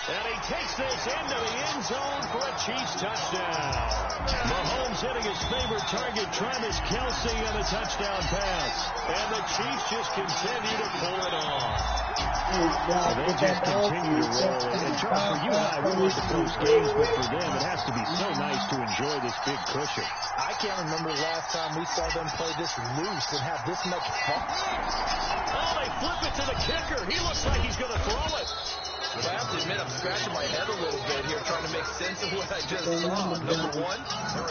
And he takes this into the end zone for a Chiefs touchdown. Mahomes hitting his favorite target, Travis Kelce, on a touchdown pass. And the Chiefs just continue to pull it off. They just continue to roll. And Charles, for you and I, we look at those games, but for them, it has to be so nice to enjoy this big cushion. I can't remember the last time we saw them play this loose and have this much fun. Oh, they flip it to the kicker. He looks like he's going to throw it. But I have to admit, I'm scratching my head a little bit here trying to make sense of what I just saw. Number 1,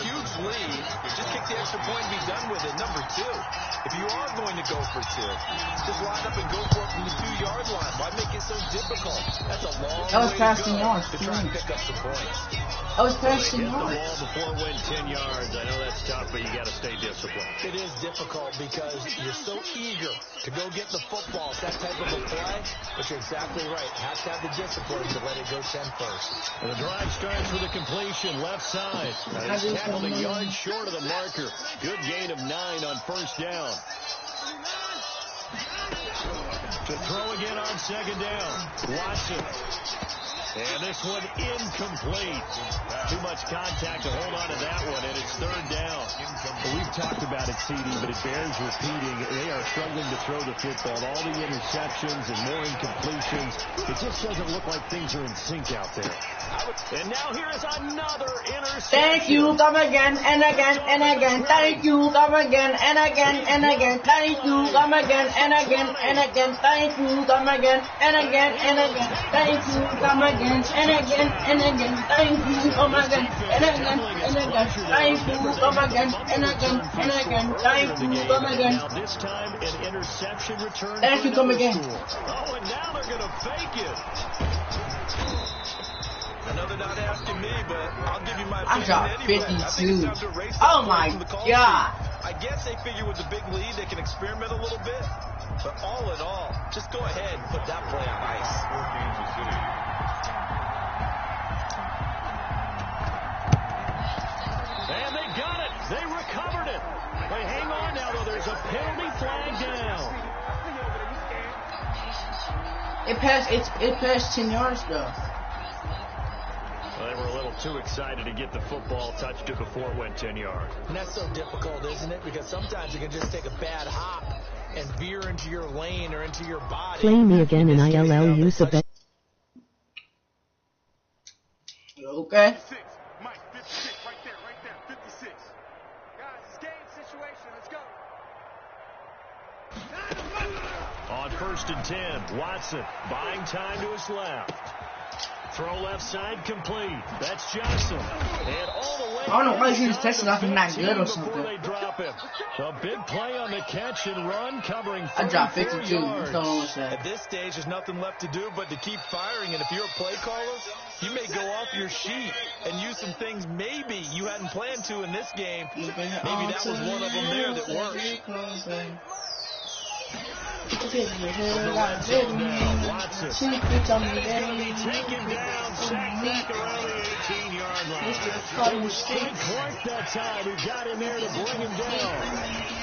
huge lead. Just kick the extra point and be done with it. Number 2, if you are going to go for 2, just line up and go for it from the 2-yard line. Why make it so difficult? That's a long way to go to try and pick up some points. I was passing Hit the yards. wall before it went 10 yards. I know that's tough, but you got to stay disciplined. It is difficult because you're so eager to go get the football. It's that type of a play, but you're exactly right. Have to have the discipline to let it go 10 first. And the drive starts with a completion left side. He's tackled a yard short of the marker. Good gain of 9 on 1st down. To throw again on 2nd down. Watson. And this one incomplete. Too much contact to hold on to that one, and it's 3rd down. Well, we've talked about it, CD, but it bears repeating. They are struggling to throw the football. All the interceptions and more incompletions. It just doesn't look like things are in sync out there. And now here is another interception. Thank you, come again and again and again. Thank you, come again and again and again. Thank you, come again and again and again. Thank you, come again and again and again. Thank you, come again and again and again. Thank you, come again and again and again. Thank you, come again and again and again. Thank you, come again. Now this time an interception return. Thank you, come again. Oh, and now they're going to fake it. I know they're not asking me, but I'll give you my I opinion dropped anyway. 52. I think it's time to erase that Oh play my from the call God. sheet. I guess they figure with the big lead they can experiment a little bit, but all in all, just go ahead and put that play on ice. And they got it. They recovered it. They hang on now, though. There's a penalty flag down. It passed 10 yards though. They were a little too excited to get the football, touched it before it went 10 yards. And that's so difficult, isn't it? Because sometimes you can just take a bad hop and veer into your lane or into your body. Play me again in ILL use of Okay. 56. Mike, 56. Right there. 56. Guys, it's game situation. Let's go. On 1st and 10, Watson buying time to his left. Throw left side complete. That's Johnson. And all the way. I don't know why he's testing off him not good or something. They drop him. A big play on the catch and run, covering 34 I dropped 52. yards. At this stage, there's nothing left to do but to keep firing. And if you're a play caller, you may go off your sheet and use some things maybe you hadn't planned to in this game. Maybe that was one of them there that worked. Watson. Taken down, sacked back around the 18-yard line. It was Steve Clark that time who got in there to bring him down.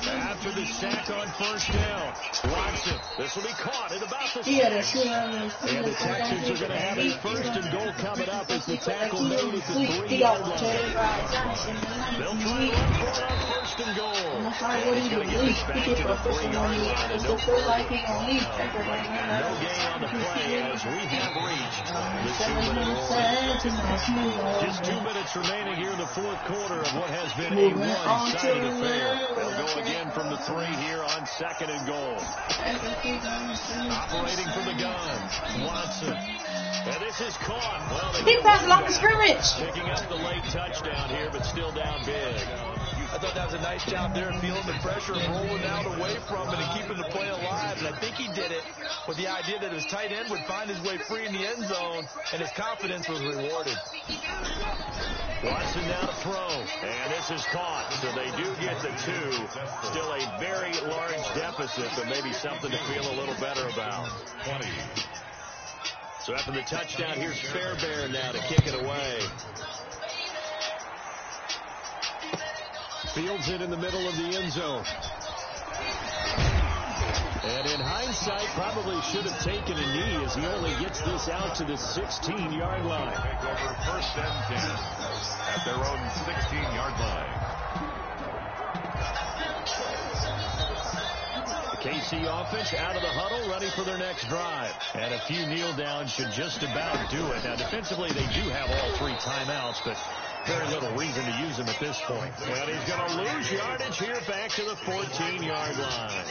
After the sack on 1st down, Watson. This will be caught at about the and the Texans are going to have a 1st and goal coming up as the tackle made at the 3-yard line. They'll try to run for it on 1st and goal. He's going to get this back to the 3-yard line. And no gain on the play as we have reached the 2-minute. Just 2 minutes remaining here in the 4th quarter of what has been a one-sided affair. They'll go again from the 3 here on 2nd and goal. Operating from the gun, Watson. And this is caught. Well, he passed along the scrimmage. Picking up the late touchdown here, but still down big. I thought that was a nice job there, feeling the pressure and rolling out away from it and keeping the play alive. And I think he did it with the idea that his tight end would find his way free in the end zone, and his confidence was rewarded. Watson now to throw, and this is caught. So they do get the 2. Still a very large deficit, but maybe something to feel a little better about. 20. So after the touchdown, here's Fairbairn now to kick it away. Fields it in the middle of the end zone. And in hindsight, probably should have taken a knee as he only gets this out to the 16-yard line. Take over 1st and 10 at their own 16-yard line. The KC offense out of the huddle, ready for their next drive. And a few kneel downs should just about do it. Now, defensively, they do have all 3 timeouts, but very little reason to use him at this point. And he's going to lose yardage here back to the 14-yard line.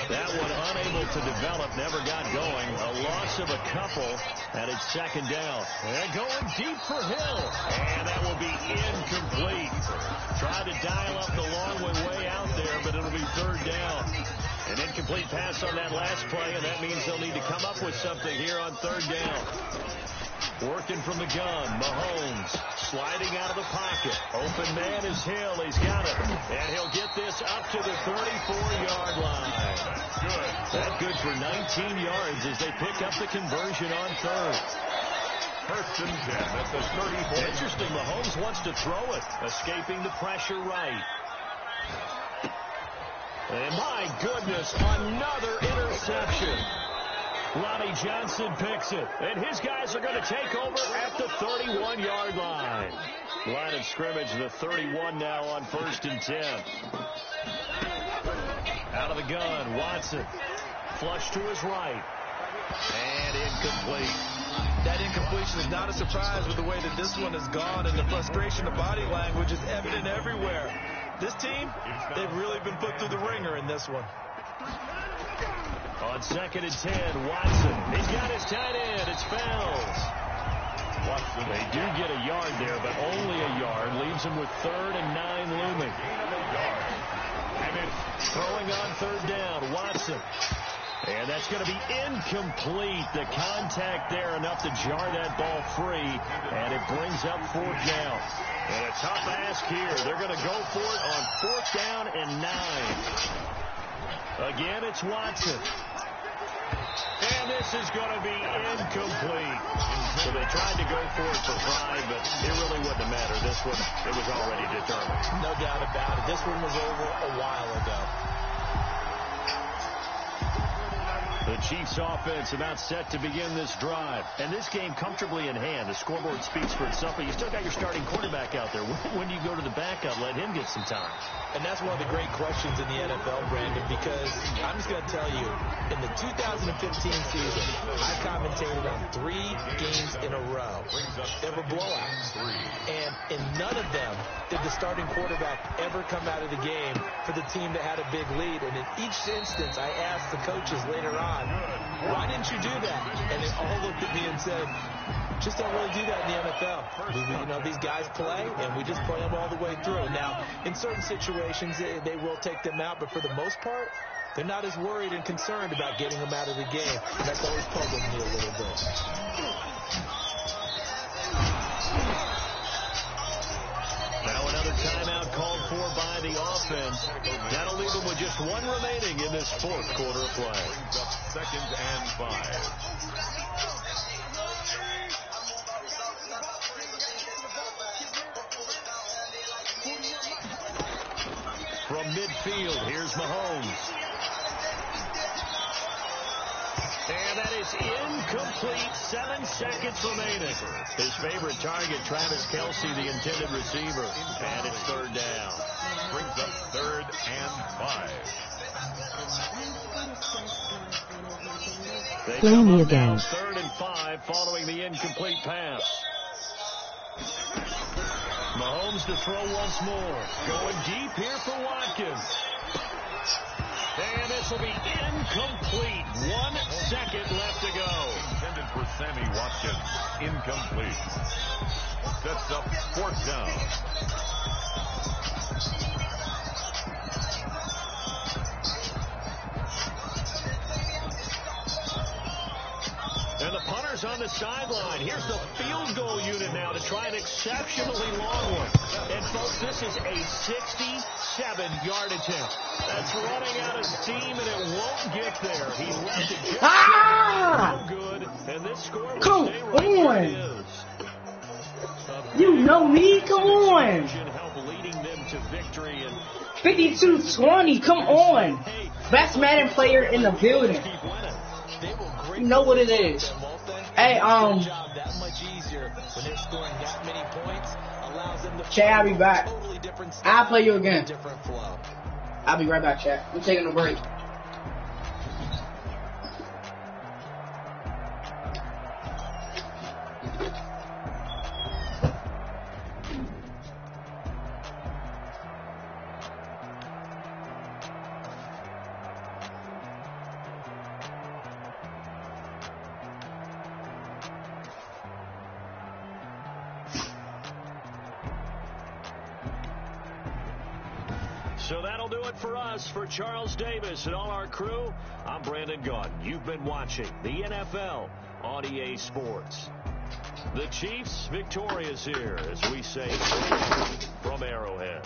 That one unable to develop, never got going. A loss of a couple, and it's 2nd down. And going deep for Hill. And that will be incomplete. Tried to dial up the long way out there, but it'll be 3rd down. An incomplete pass on that last play, and that means they'll need to come up with something here on 3rd down. Working from the gun, Mahomes sliding out of the pocket. Open man is Hill. He's got it. And he'll get this up to the 34-yard line. Good. That's good for 19 yards as they pick up the conversion on 3rd. 1st and 10 at the 34. Interesting. Mahomes wants to throw it. Escaping the pressure right. And my goodness, another interception. Ronnie Johnson picks it, and his guys are going to take over at the 31-yard line. Line of scrimmage, the 31 now on 1st and 10. Out of the gun, Watson. Flush to his right. And incomplete. That incompletion is not a surprise with the way that this one has gone, and the frustration of body language is evident everywhere. This team, they've really been put through the ringer in this one. On 2nd and 10, Watson. He's got his tight end. It's Fells. Watson. They do get a yard there, but only a yard. Leaves them with 3rd and 9 looming. And it's throwing on 3rd down. Watson. And that's going to be incomplete. The contact there enough to jar that ball free. And it brings up 4th down. And a tough ask here. They're going to go for it on 4th down and 9. Again, it's Watson. And this is going to be incomplete. So they tried to go for it for pride, but it really wouldn't have mattered. This one, it was already determined. No doubt about it. This one was over a while ago. The Chiefs offense about set to begin this drive. And this game comfortably in hand. The scoreboard speaks for itself, but you still got your starting quarterback out there. When do you go to the backup? Let him get some time. And that's one of the great questions in the NFL, Brandon, because I'm just going to tell you, in the 2015 season, I commentated on 3 games in a row. They were blowouts. And in none of them did the starting quarterback ever come out of the game for the team that had a big lead. And in each instance, I asked the coaches later on, why didn't you do that? And they all looked at me and said, just don't really do that in the NFL. These guys play, and we just play them all the way through. Now, in certain situations, they will take them out, but for the most part, they're not as worried and concerned about getting them out of the game. And that's always puzzled me a little bit. Now another timeout called for by the offense. That'll leave them with just 1 remaining in this 4th quarter of play. Brings up 2nd and 5. From midfield, here's Mahomes. And that is incomplete. 7 seconds remaining. His favorite target, Travis Kelce, the intended receiver. And it's 3rd down. Brings up 3rd and 5. Play me again. 3rd and 5 following the incomplete pass. Mahomes to throw once more. Going deep here for Watkins. And this will be incomplete. 1 second left to go. Intended for Sammy Watkins. Incomplete. Sets up 4th down. And the punter's on the sideline. Here's the field goal unit now to try an exceptionally long one. And, folks, this is a 67-yard attempt. That's running out of steam, and it won't get there. He left it just no good. And this score will stay right where it is. You know me. Come on. Help leading them to victory. And 52-20. Come on. Best Madden player in the building. You know what it is. Hey, Chad, I'll be back. I'll play you again. I'll be right back, Chad. I'm taking a break. So that'll do it for us. For Charles Davis and all our crew, I'm Brandon Gaudin. You've been watching the NFL on EA Sports. The Chiefs victorious here as we say from Arrowhead.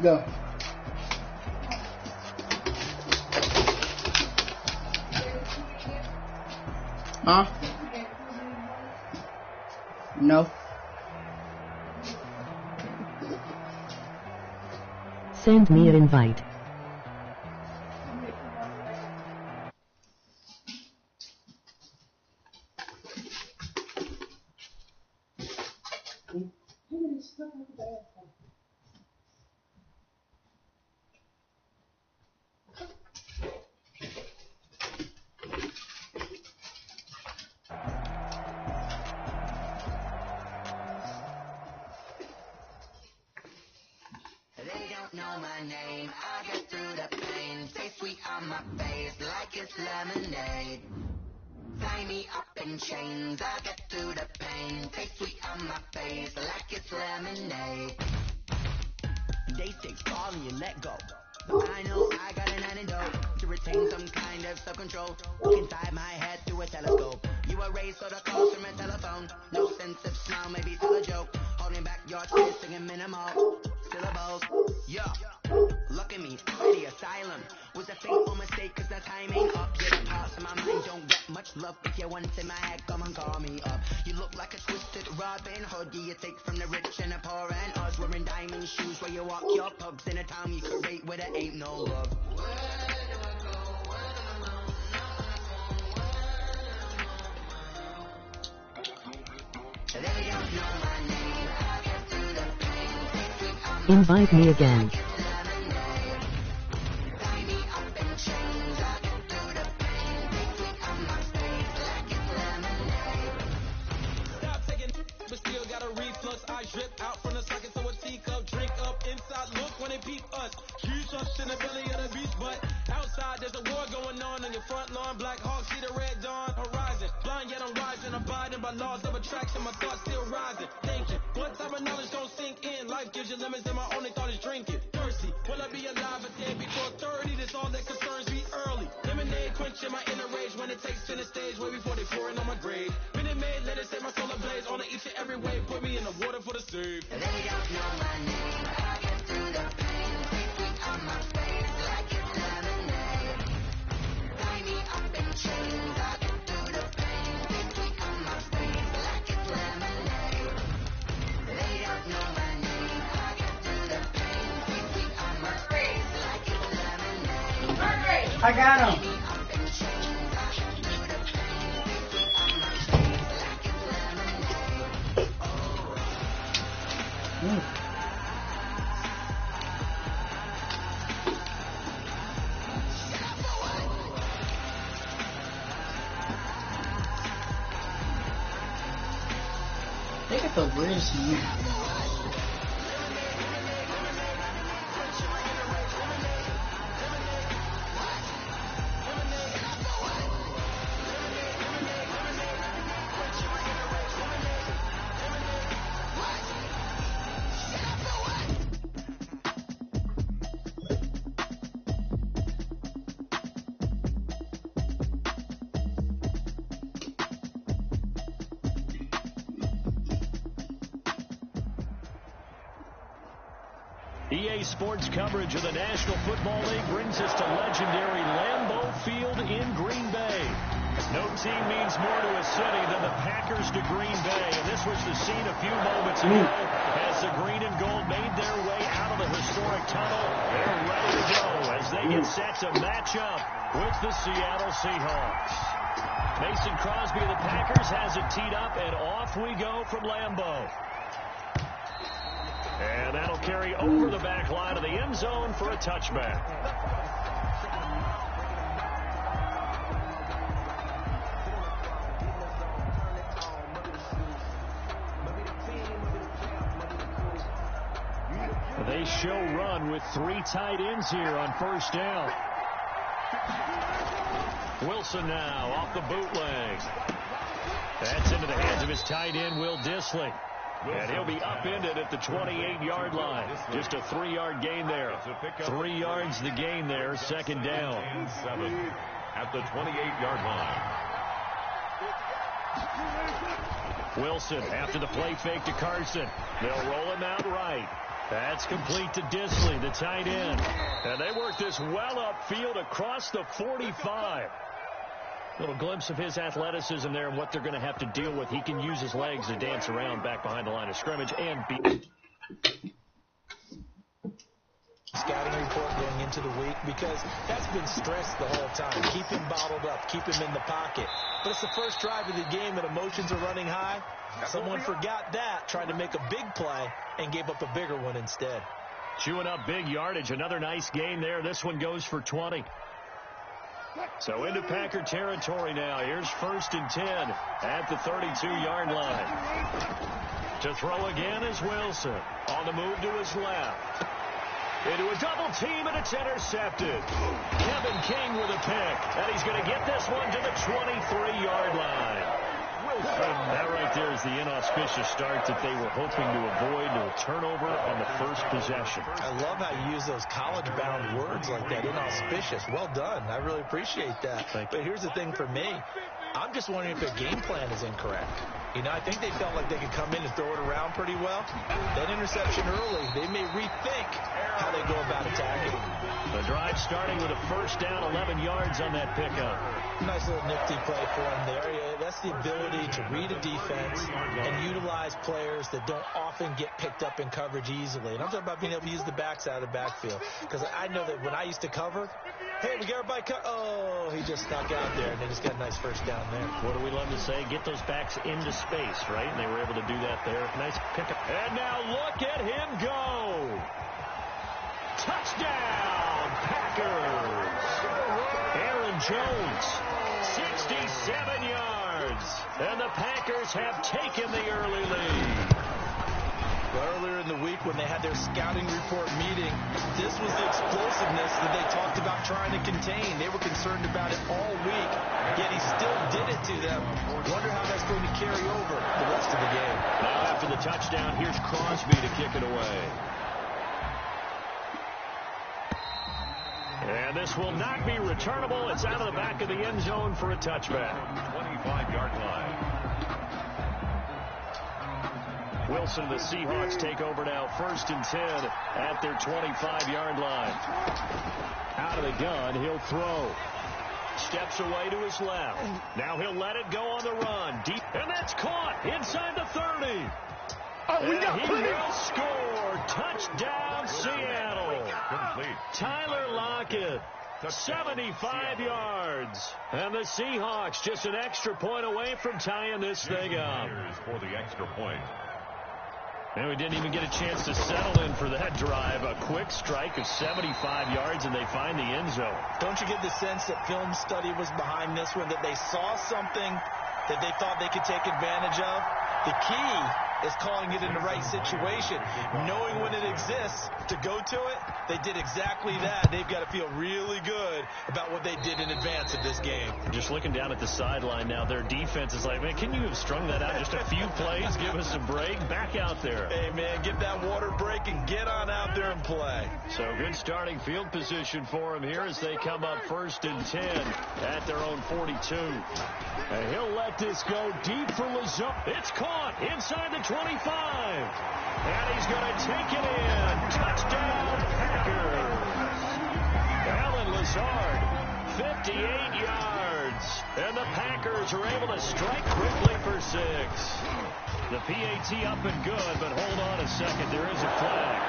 Go. Huh? No. Send me an invite. They don't know my name, I get through the pain. Stay sweet on my face like it's lemonade. Tie me up in chains, I get through the pain. Stay sweet on my face like it's lemonade. They say fall and you let go. I know I got an antidote to retain some kind of self-control. Look inside my head through a telescope. You erase all the calls from a telephone. No sense of smile, maybe still a joke. Holding back your tears, singing minimal syllables. Yeah, look at me, city asylum. Was a fateful mistake cause the timing up. Yeah, the parts of my mind don't get much love. If you're once in my head, come and call me up. You look like a twisted Robin Hood. You take from the rich and the poor and us. Wearing diamond shoes where you walk your pugs in a town you create where there ain't no love. They don't know my name, I get through the pain. Invite me again. Tie me up in chains, I get through the pain. Sweet on my face like it's lemonade. Stop taking, but still got a reflux. I drip out from the socket to a teacup. Drink up inside, look when they peep us. Huge us in the belly of the beast, but outside there's a war going on your front lawn. Black Hawk see the red dawn horizon. Blind yet I'm rising, abiding by laws of attraction. My thoughts still rising. Thinking, what type of knowledge don't sink in? Life gives you lemons and my only thought is drinking. Thirsty, will I be alive a day before 30? That's all that concerns me early. Lemonade quenching my inner rage when it takes center stage way before they pour it on my grave. Minute Maid, let it set my soul ablaze. On each and every way, put me in the water for the save. They don't know my name, I get through the pain. Sweet on my face like it's lemonade. Tie me up in chains, I get through the pain. Sweet on my face like it's lemonade. They don't know my name, I get through the pain. Sweet on my face like it's lemonade. I got him. Tie me up in chains, I get through the pain. Sweet on my face like it's lemonade. They got the weirdest music. EA Sports coverage of the National Football League brings us to legendary Lambeau Field in Green Bay. No team means more to a city than the Packers to Green Bay, and this was the scene a few moments ago as the green and gold made their way out of the historic tunnel. They're ready to go as they get set to match up with the Seattle Seahawks. Mason Crosby of the Packers has it teed up, and off we go from Lambeau. And that'll carry over the back line of the end zone for a touchback. They show run with 3 tight ends here on first down. Wilson now off the bootleg. That's into the hands of his tight end, Will Dissly. And he'll be upended at the 28-yard line. Just a 3-yard gain there. 3 yards the gain there, second down. 7 at the 28-yard line. Wilson after the play fake to Carson. They'll roll him out right. That's complete to Disley, the tight end. And they work this well upfield across the 45. Little glimpse of his athleticism there and what they're going to have to deal with. He can use his legs to dance around back behind the line of scrimmage and beat. Scouting report going into the week because that's been stressed the whole time. Keep him bottled up. Keep him in the pocket. But it's the first drive of the game and emotions are running high. Someone forgot that, tried to make a big play and gave up a bigger one instead. Chewing up big yardage. Another nice gain there. This one goes for 20. So into Packer territory now. Here's 1st and 10 at the 32-yard line. To throw again is Wilson. On the move to his left. Into a double team, and it's intercepted. Kevin King with a pick, and he's going to get this one to the 23-yard line. That right there is the inauspicious start that they were hoping to avoid, a turnover on the first possession. I love how you use those college-bound words like that, inauspicious. Well done. I really appreciate that. But here's the thing for me. I'm just wondering if their game plan is incorrect. You know, I think they felt like they could come in and throw it around pretty well. That interception early, they may rethink how they go about attacking. The drive starting with a first down, 11 yards on that pickup. Nice little nifty play for him there. Yeah, that's the ability to read a defense and utilize players that don't often get picked up in coverage easily. And I'm talking about being able to use the backs out of the backfield. Because I know that when I used to cover, hey, we got everybody oh, he just snuck out there, and they just got a nice first down there. What do we love to say? Get those backs into space, right? And they were able to do that there. Nice pickup. And now look at him go. Touchdown, Packers. Aaron Jones, 67 yards. And the Packers have taken the early lead. Earlier in the week when they had their scouting report meeting, this was the explosiveness that they talked about trying to contain. They were concerned about it all week, yet he still did it to them. Wonder how that's going to carry over the rest of the game. Now after the touchdown, here's Crosby to kick it away. And this will not be returnable. It's out of the back of the end zone for a touchback. 25-yard line. Wilson, the Seahawks take over now, 1st and 10 at their 25-yard line. Out of the gun, he'll throw. Steps away to his left. Now he'll let it go on the run. Deep, and that's caught inside the 30. Oh, we got he will score. Touchdown, Seattle. Complete. Tyler Lockett, 75 yards. And the Seahawks just an extra point away from tying this thing up. For the extra point. And we didn't even get a chance to settle in for that drive. A quick strike of 75 yards, and they find the end zone. Don't you get the sense that film study was behind this one, that they saw something that they thought they could take advantage of? The key is calling it in the right situation, knowing when it exists to go to it. They did exactly that. They've got to feel really good about what they did in advance of this game. Just looking down at the sideline now, their defense is like, man, can you have strung that out just a few plays? Give us a break. Back out there. Hey, man, get that water break and get on out there and play. So good starting field position for him here as they come up 1st and 10 at their own 42. And he'll let this go deep for Lazard. It's caught inside the 25. And he's going to take it in. Touchdown, Packers. Alan Lazard, 58 yards. And the Packers are able to strike quickly for 6. The PAT up and good, but hold on a second. There is a flag.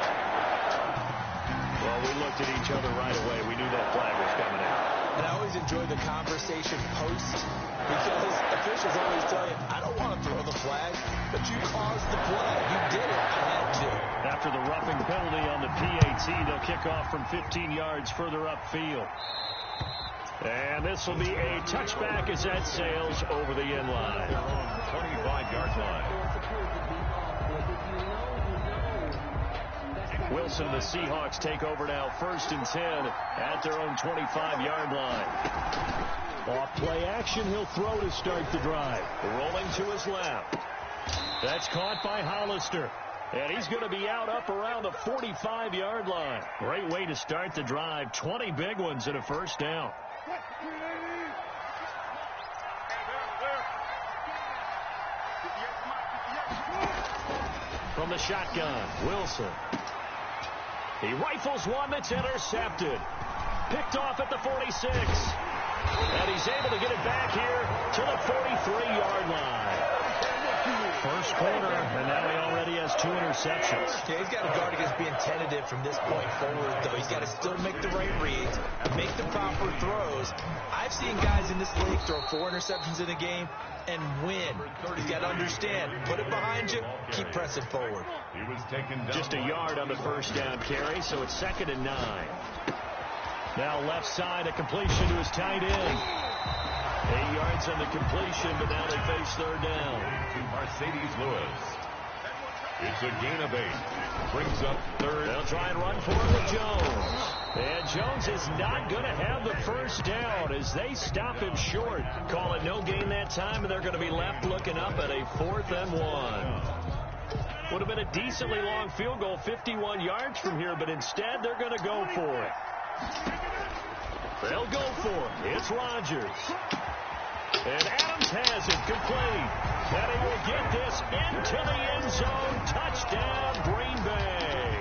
Well, we looked at each other right away. We knew that flag was coming out. And I always enjoy the conversation post because officials always tell you, I don't want to throw the flag, but you caused the play. You did it. I had to. After the roughing penalty on the PAT, they'll kick off from 15 yards further upfield. And this will be a touchback as that sails over the end line. 25-yard line. Wilson and the Seahawks take over now, 1st and 10 at their own 25-yard line. Off play action, he'll throw to start the drive. Rolling to his left. That's caught by Hollister. And he's going to be out up around the 45-yard line. Great way to start the drive. 20 big ones and a first down. from the shotgun. Wilson. He rifles one that's intercepted. Picked off at the 46. And he's able to get it back here to the 43-yard line. First quarter, and now he already has 2 interceptions. Yeah, he's got to guard against being tentative from this point forward, though. He's got to still make the right reads, make the proper throws. I've seen guys in this league throw 4 interceptions in a game and win. He's got to understand, put it behind you, keep pressing forward. He was taken down. Just a yard on the first down carry, so it's 2nd and 9. Now left side, a completion to his tight end. 8 yards on the completion, but now they face 3rd down. To Mercedes Lewis. It's a gain of 8. Brings up 3rd. They'll try and run for it with Jones. And Jones is not going to have the first down as they stop him short. Call it no gain that time, and they're going to be left looking up at a 4th and 1. Would have been a decently long field goal, 51 yards from here, but instead they're going to go for it. They'll go for it. It's Rodgers. And Adams has it complete. And he will get this into the end zone. Touchdown, Green Bay.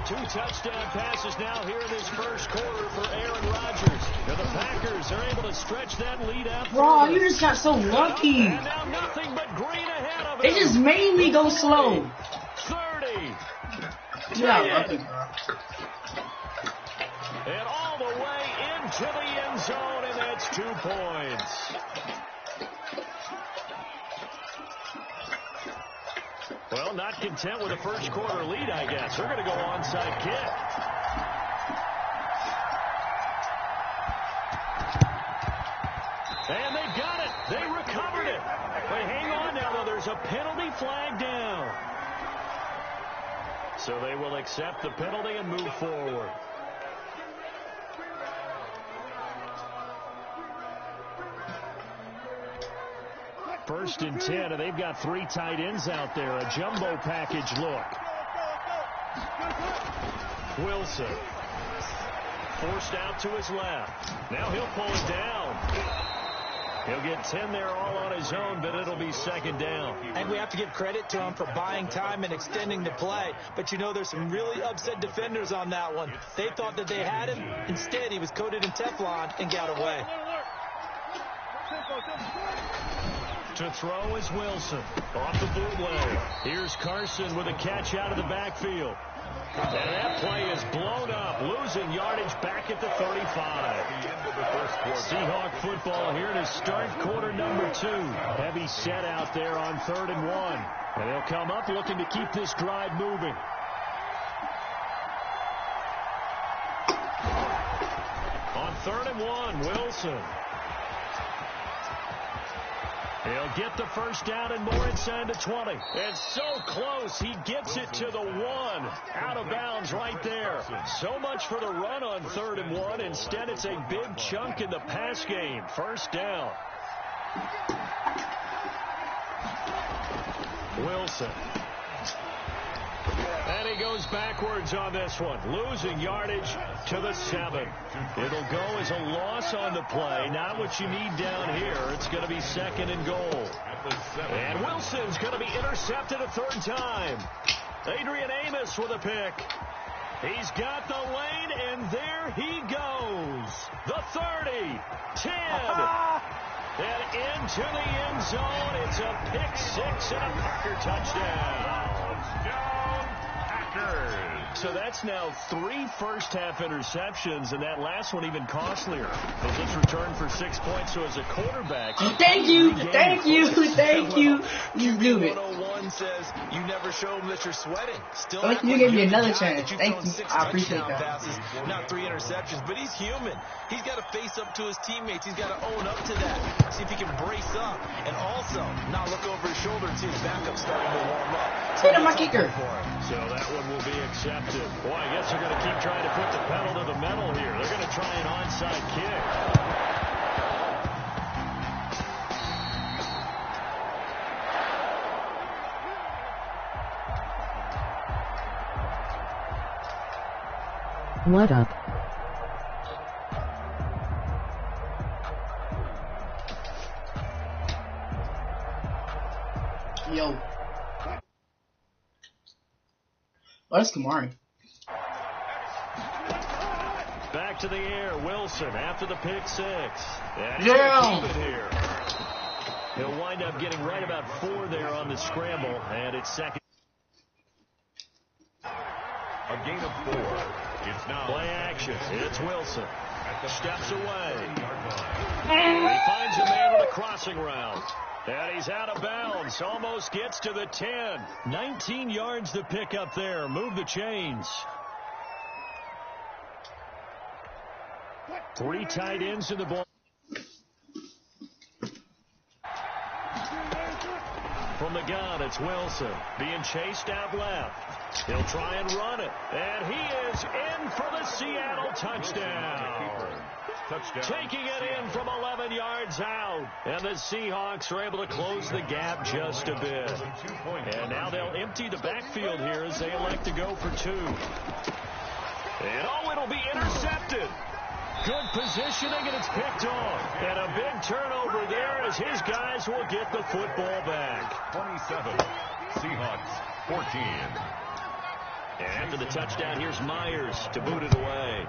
2 touchdown passes now here in this first quarter for Aaron Rodgers. And the Packers are able to stretch that lead out. Bro, you just got so lucky. And now nothing but green ahead of It him. just made me go slow. 30. Yeah, lucky, bro. And all the way into the end zone, and that's 2 points. Well, not content with a first quarter lead, I guess. They're going to go onside kick. And they got it. They recovered it. But hang on now, though. There's a penalty flag down. So they will accept the penalty and move forward. First and 10, and they've got 3 tight ends out there. A jumbo package look. Wilson. Forced out to his left. Now he'll pull it down. He'll get 10 there all on his own, but it'll be 2nd down. And we have to give credit to him for buying time and extending the play. But, you know, there's some really upset defenders on that one. They thought that they had him. Instead, he was coated in Teflon and got away. To throw is Wilson. Off the bootleg. Here's Carson with a catch out of the backfield. And that play is blown up, losing yardage back at the 35. Seahawk football here to start quarter number 2. Heavy set out there on 3rd and 1. And they'll come up looking to keep this drive moving. On 3rd and 1, Wilson. He'll get the first down and more inside the 20. And so close, he gets it to the 1. Out of bounds right there. So much for the run on 3rd and 1. Instead, it's a big chunk in the pass game. First down. Wilson. And he goes backwards on this one, losing yardage to the 7. It'll go as a loss on the play. Not what you need down here. It's going to be 2nd and goal. And Wilson's going to be intercepted a 3rd time. Adrian Amos with a pick. He's got the lane, and there he goes. The 30, 10, and into the end zone. It's a pick 6 and a Packer touchdown. So that's now 3 first-half interceptions, and that last one even costlier. He'll just return for 6 points, so as a quarterback... Thank you! You do it. 101 says you never show them that you're sweating. Still like you gave me another chance. Thank you. I appreciate that. Passes, not 3 interceptions, but he's human. He's got to face up to his teammates. He's got to own up to that. See if he can brace up, and also not look over his shoulder and see his backup starting to warm up. Hit him, my kicker. So that one will be accepted. Boy, I guess they're going to keep trying to put the pedal to the metal here. They're going to try an onside kick. What up? Yo. Oh, that's Kamari. Back to the air, Wilson after the pick six. And Yeah. keep it here. He'll wind up getting right about 4 there on the scramble, and it's second. A gain of 4. It's now Play action. It's Wilson. Steps away. He finds a man on the crossing route. And he's out of bounds. Almost gets to the 10. 19 yards to pick up there. Move the chains. 3 tight ends in the ball. From the gun, it's Wilson. Being chased out left. He'll try and run it. And he is in for the Seattle touchdown. Taking it in from 11 yards out. And the Seahawks are able to close the gap just a bit. And now they'll empty the backfield here as they elect to go for 2. And it'll be intercepted. Good positioning, and it's picked off. And a big turnover there as his guys will get the football back. 27. Seahawks 14. And after the touchdown, here's Myers to boot it away.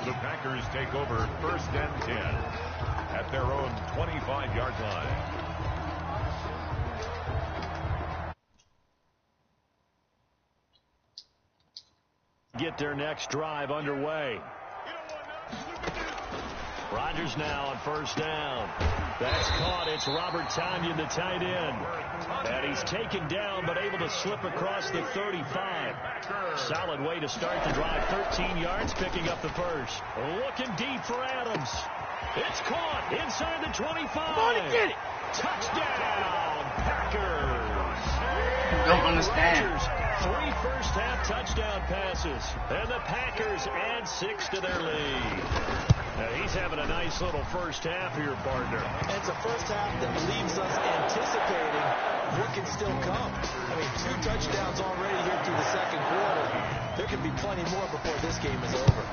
The Packers take over 1st and 10 at their own 25-yard line. Get their next drive underway. Rodgers now on 1st down. That's caught. It's Robert Tonyan, the tight end. And he's taken down but able to slip across the 35. Solid way to start the drive. 13 yards, picking up the first. Looking deep for Adams. It's caught inside the 25. Come on and get it. Touchdown, Packers. Don't understand. Rodgers, 3 first-half touchdown passes. And the Packers add 6 to their lead. He's having a nice little first half here, partner. It's a first half that leaves us anticipating what can still come. I mean, 2 touchdowns already here through the second quarter. There can be plenty more before this game is over.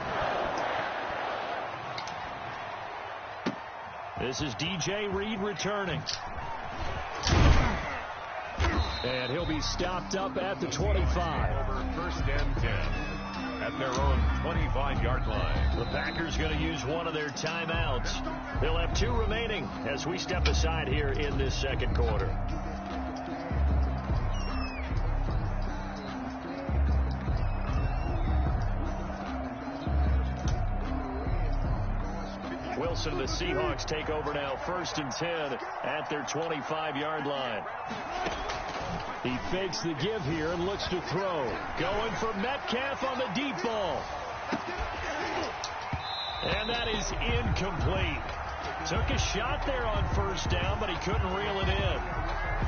This is DJ Reed returning. And he'll be stopped up at the 25. Over 1st and 10 at their own 25-yard line. The Packers going to use one of their timeouts. They'll have 2 remaining as we step aside here in this second quarter. Wilson and the Seahawks take over now, 1st and 10 at their 25-yard line. He fakes the give here and looks to throw. Going for Metcalf on the deep ball. And that is incomplete. Took a shot there on 1st down, but he couldn't reel it in.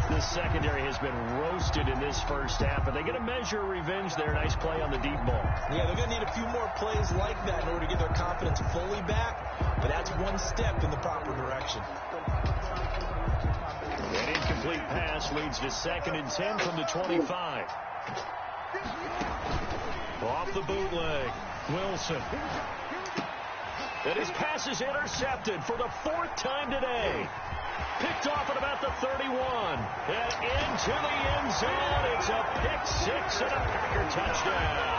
The secondary has been roasted in this first half, but they get a measure of revenge there. Nice play on the deep ball. Yeah, they're going to need a few more plays like that in order to get their confidence fully back, but that's one step in the proper direction. An incomplete pass leads to 2nd and 10 from the 25. Off the bootleg, Wilson. And his pass is intercepted for the 4th time today. Picked off at about the 31. And into the end zone. It's a pick 6 and a Packer touchdown.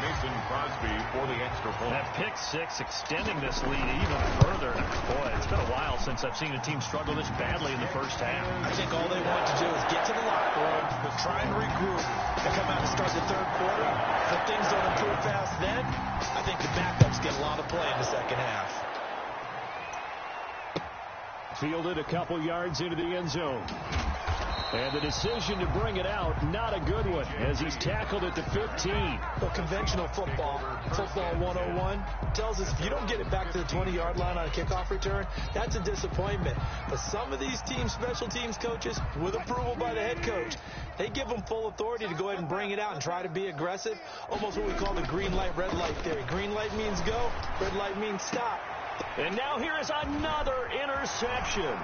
Mason Crosby for the extra point. That pick 6 extending this lead even further. Boy, it's been a while since I've seen a team struggle this badly in the first half. I think all they want to do is get to the locker room, but try and regroup and come out and start the third quarter. If things don't improve fast then, I think the backups get a lot of play in the second half. Fielded a couple yards into the end zone. And the decision to bring it out, not a good one, as he's tackled at the 15. Well, conventional football 101, tells us if you don't get it back to the 20-yard line on a kickoff return, that's a disappointment. But some of these special teams coaches, with approval by the head coach, they give them full authority to go ahead and bring it out and try to be aggressive, almost what we call the green light, red light theory. Green light means go, red light means stop. And now here is another interception.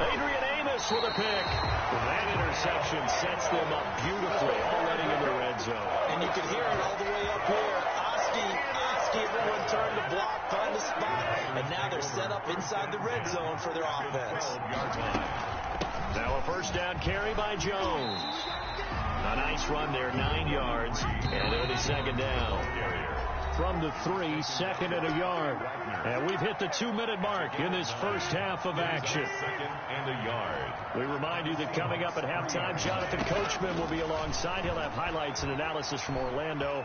Adrian Amos with a pick. That interception sets them up beautifully already in the red zone. And you can hear it all the way up here. Oski, everyone turned to block, find a spot, and now they're set up inside the red zone for their offense. Now a first down carry by Jones. A nice run there, 9 yards, and it'll be second down. From the 3, second and a yard. And we've hit the 2-minute mark in this first half of action. Second and a yard. We remind you that coming up at halftime, Jonathan Coachman will be alongside. He'll have highlights and analysis from Orlando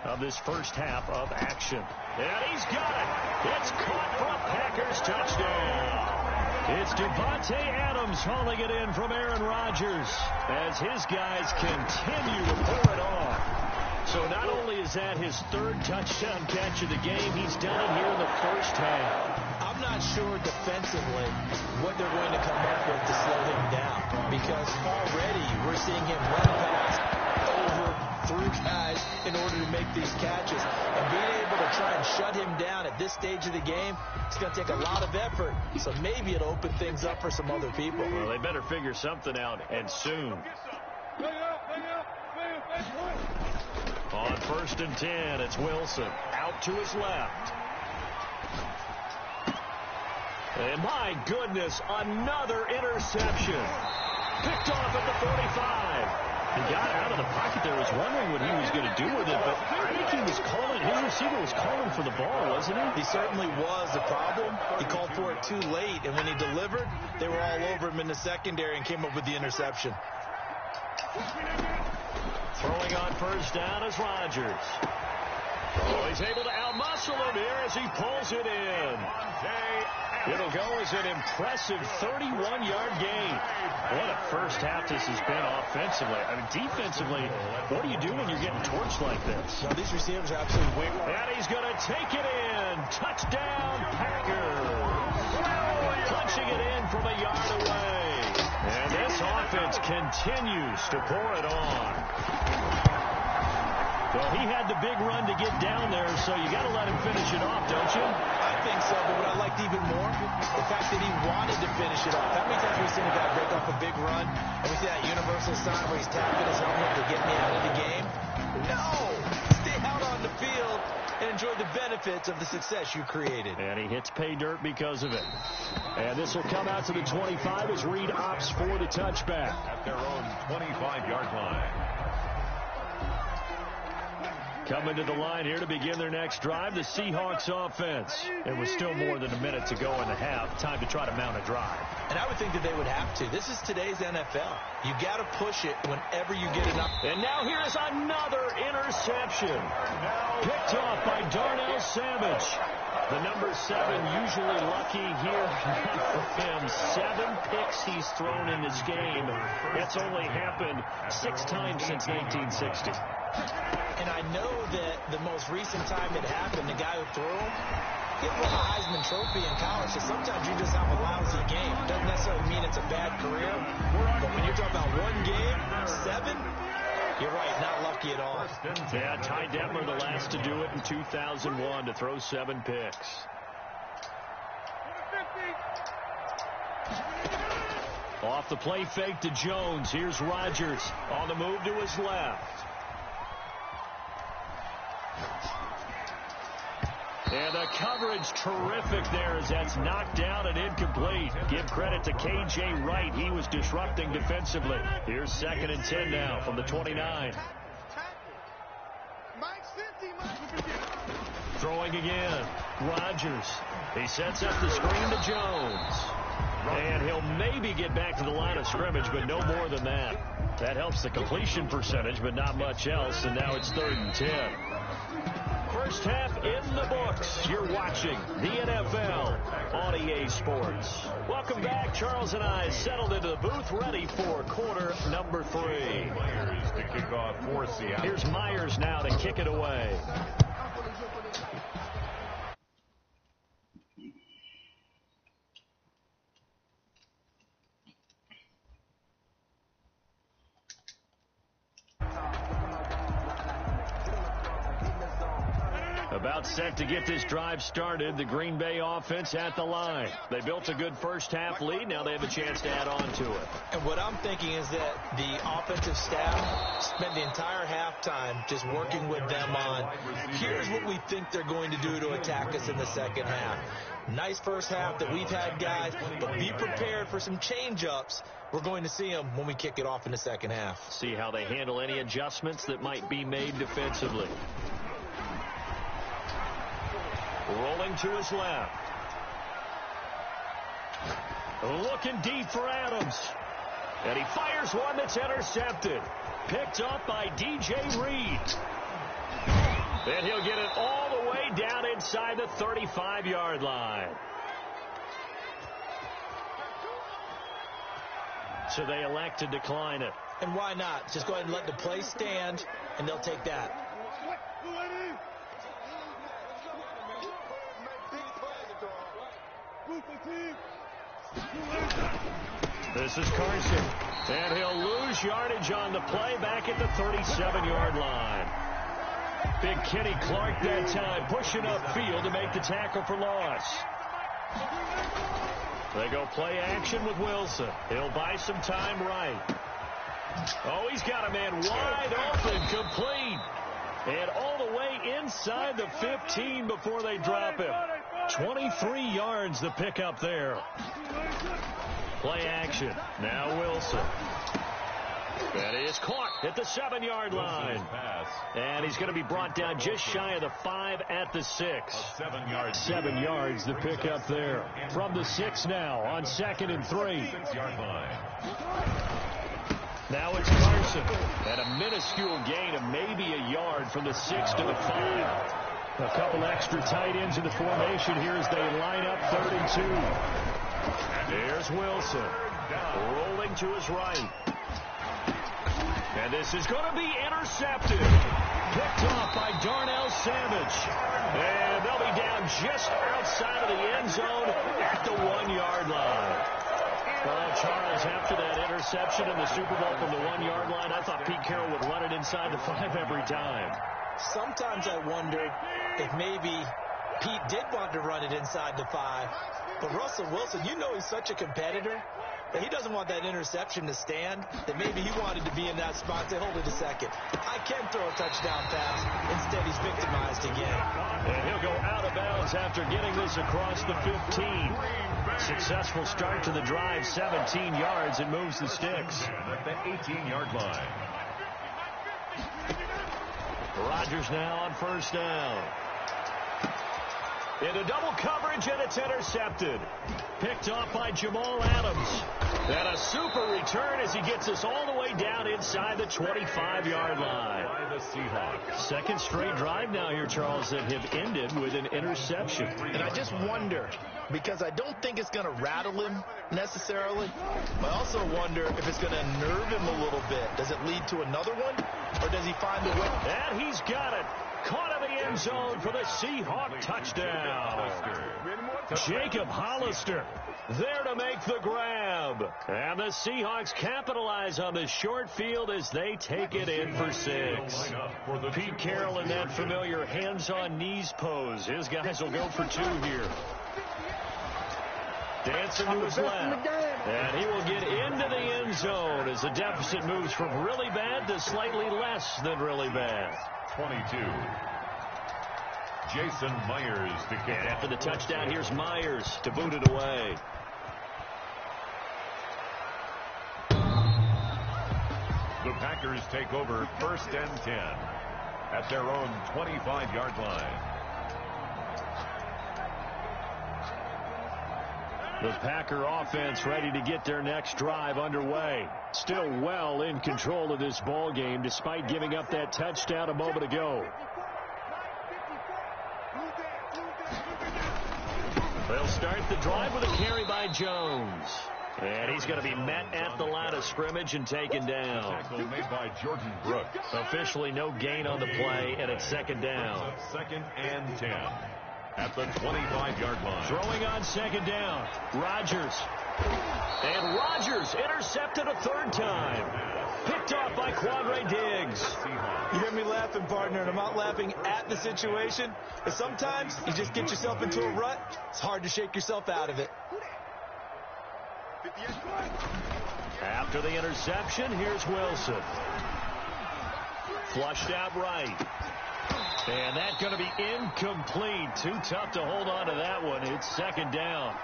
of this first half of action. And he's got it. It's caught for a Packers touchdown. It's Devontae Adams hauling it in from Aaron Rodgers as his guys continue to pour it on. So not only is that his 3rd touchdown catch of the game, he's done it here in the first half. I'm not sure defensively what they're going to come up with to slow him down, because already we're seeing him run past, over, through guys in order to make these catches. And being able to try and shut him down at this stage of the game, it's going to take a lot of effort. So maybe it'll open things up for some other people. Well, they better figure something out, and soon. On 1st and 10, it's Wilson out to his left. And my goodness, another interception. Picked off at the 45. He got out of the pocket there. Was wondering what he was going to do with it, but I think he was calling. His receiver was calling for the ball, wasn't he? He certainly was. The problem, he called for it too late, and when he delivered, they were all over him in the secondary and came up with the interception. Throwing on first down is Rodgers. Oh, he's able to outmuscle him here as he pulls it in. It'll go as an impressive 31-yard gain. What a first half this has been offensively. I mean, defensively, what do you do when you're getting torched like this? No, these receivers are absolutely weak. And he's going to take it in. Touchdown, Packers. Punching it in from a yard away. And this offense continues to pour it on. Well, he had the big run to get down there, so you got to let him finish it off, don't you? I think so, but what I liked even more, the fact that he wanted to finish it off. How many times have we seen a guy break off a big run, and we see that universal sign where he's tapping his helmet to get me out of the game? No! Stay out on the field and enjoy the benefits of the success you created. And he hits pay dirt because of it. And this will come out to the 25 as Reed opts for the touchback. At their own 25-yard line. Coming to the line here to begin their next drive, the Seahawks offense. It was still more than a minute to go in the half. Time to try to mount a drive. And I would think that they would have to. This is today's NFL. You got to push it whenever you get enough. And now here's another interception. Picked off by Darnell Savage. The number 7 usually lucky here for him. 7 picks he's thrown in this game. That's only happened 6 times since 1960. And I know that the most recent time it happened, the guy who threw him, he won a Heisman Trophy in college, so sometimes you just have a lousy game. Doesn't necessarily mean it's a bad career, but when you're talking about one game, 7, you're right, not lucky at all. Yeah, Ty Detmer, the last to do it in 2001, to throw 7 picks. Off the play fake to Jones. Here's Rodgers on the move to his left. And the coverage terrific there as that's knocked down and incomplete. Give credit to K.J. Wright. He was disrupting defensively. Here's 2nd and 10 now from the 29. Throwing again. Rodgers. He sets up the screen to Jones. And he'll maybe get back to the line of scrimmage, but no more than that. That helps the completion percentage, but not much else. And now it's 3rd and 10. First half in the books. You're watching the NFL on EA Sports. Welcome back. Charles and I settled into the booth, ready for quarter number 3. Myers to kick off for Seattle. Here's Myers now to kick it away. About set to get this drive started. The Green Bay offense at the line. They built a good first half lead. Now they have a chance to add on to it. And what I'm thinking is that the offensive staff spent the entire halftime just working with them on, here's what we think they're going to do to attack us in the second half. Nice first half that we've had, guys, but be prepared for some change-ups. We're going to see them when we kick it off in the second half. See how they handle any adjustments that might be made defensively. Rolling to his left. Looking deep for Adams. And he fires one that's intercepted. Picked up by DJ Reed. And he'll get it all the way down inside the 35-yard line. So they elect to decline it. And why not? Just go ahead and let the play stand, and they'll take that. This is Carson. And he'll lose yardage on the play back at the 37-yard line. Big Kenny Clark that time pushing upfield to make the tackle for loss. They go play action with Wilson. He'll buy some time right. Oh, he's got a man wide open, complete. And all the way inside the 15 before they drop him. 23 yards the pickup there. Play action. Now Wilson. That is caught at the 7-yard line. And he's going to be brought down just shy of the 5 at the 6. 7 yards the pickup there. From the 6 now on 2nd and 3. 6-yard line. Now it's Carson. At a minuscule gain of maybe a yard from the 6 to the 5. A couple extra tight ends in the formation here as they line up 3rd and 2. There's Wilson. Rolling to his right. And this is going to be intercepted. Picked off by Darnell Savage. And they'll be down just outside of the end zone at the 1-yard line. Well, Charles, after that interception in the Super Bowl from the 1-yard line, I thought Pete Carroll would run it inside the 5 every time. Sometimes I wondered if maybe Pete did want to run it inside the 5. But Russell Wilson, you know he's such a competitor that he doesn't want that interception to stand, that maybe he wanted to be in that spot to hold it a second. I can throw a touchdown pass. Instead, he's victimized again. And he'll go out of bounds after getting this across the 15. Successful start to the drive, 17 yards, and moves the sticks. At the 18-yard line. Rodgers now on 1st down. Into double coverage, and it's intercepted. Picked off by Jamal Adams. And a super return as he gets us all the way down inside the 25-yard line. By the Seahawks. Second straight drive now here, Charles, that have ended with an interception. And I just wonder, because I don't think it's going to rattle him necessarily, but I also wonder if it's going to unnerve him a little bit. Does it lead to another one, or does he find a way? And he's got it. Caught in the end zone for the Seahawk touchdown. Jacob Hollister there to make the grab. And the Seahawks capitalize on the short field as they take it in for 6. Pete Carroll in that familiar hands-on knees pose. His guys will go for 2 here. Dancing to his left. And he will get into the end zone as the deficit moves from really bad to slightly less than really bad. 22. Jason Myers to kick. And after the touchdown, here's Myers to boot it away. The Packers take over 1st and 10 at their own 25-yard line. The Packer offense ready to get their next drive underway. Still well in control of this ball game despite giving up that touchdown a moment ago. They'll start the drive with a carry by Jones. And he's going to be met at the line of scrimmage and taken down. Tackle made by Jordan Brooks. Officially no gain on the play, and it's 2nd down. 2nd and 10 at the 25-yard line. Throwing on 2nd down. Rodgers. And Rodgers intercepted a 3rd time. Picked off by Quandre Diggs. You heard me laughing, partner, and I'm not laughing at the situation. But sometimes you just get yourself into a rut. It's hard to shake yourself out of it. After the interception, here's Wilson. Flushed out right. And that's going to be incomplete. Too tough to hold on to that one. It's second down.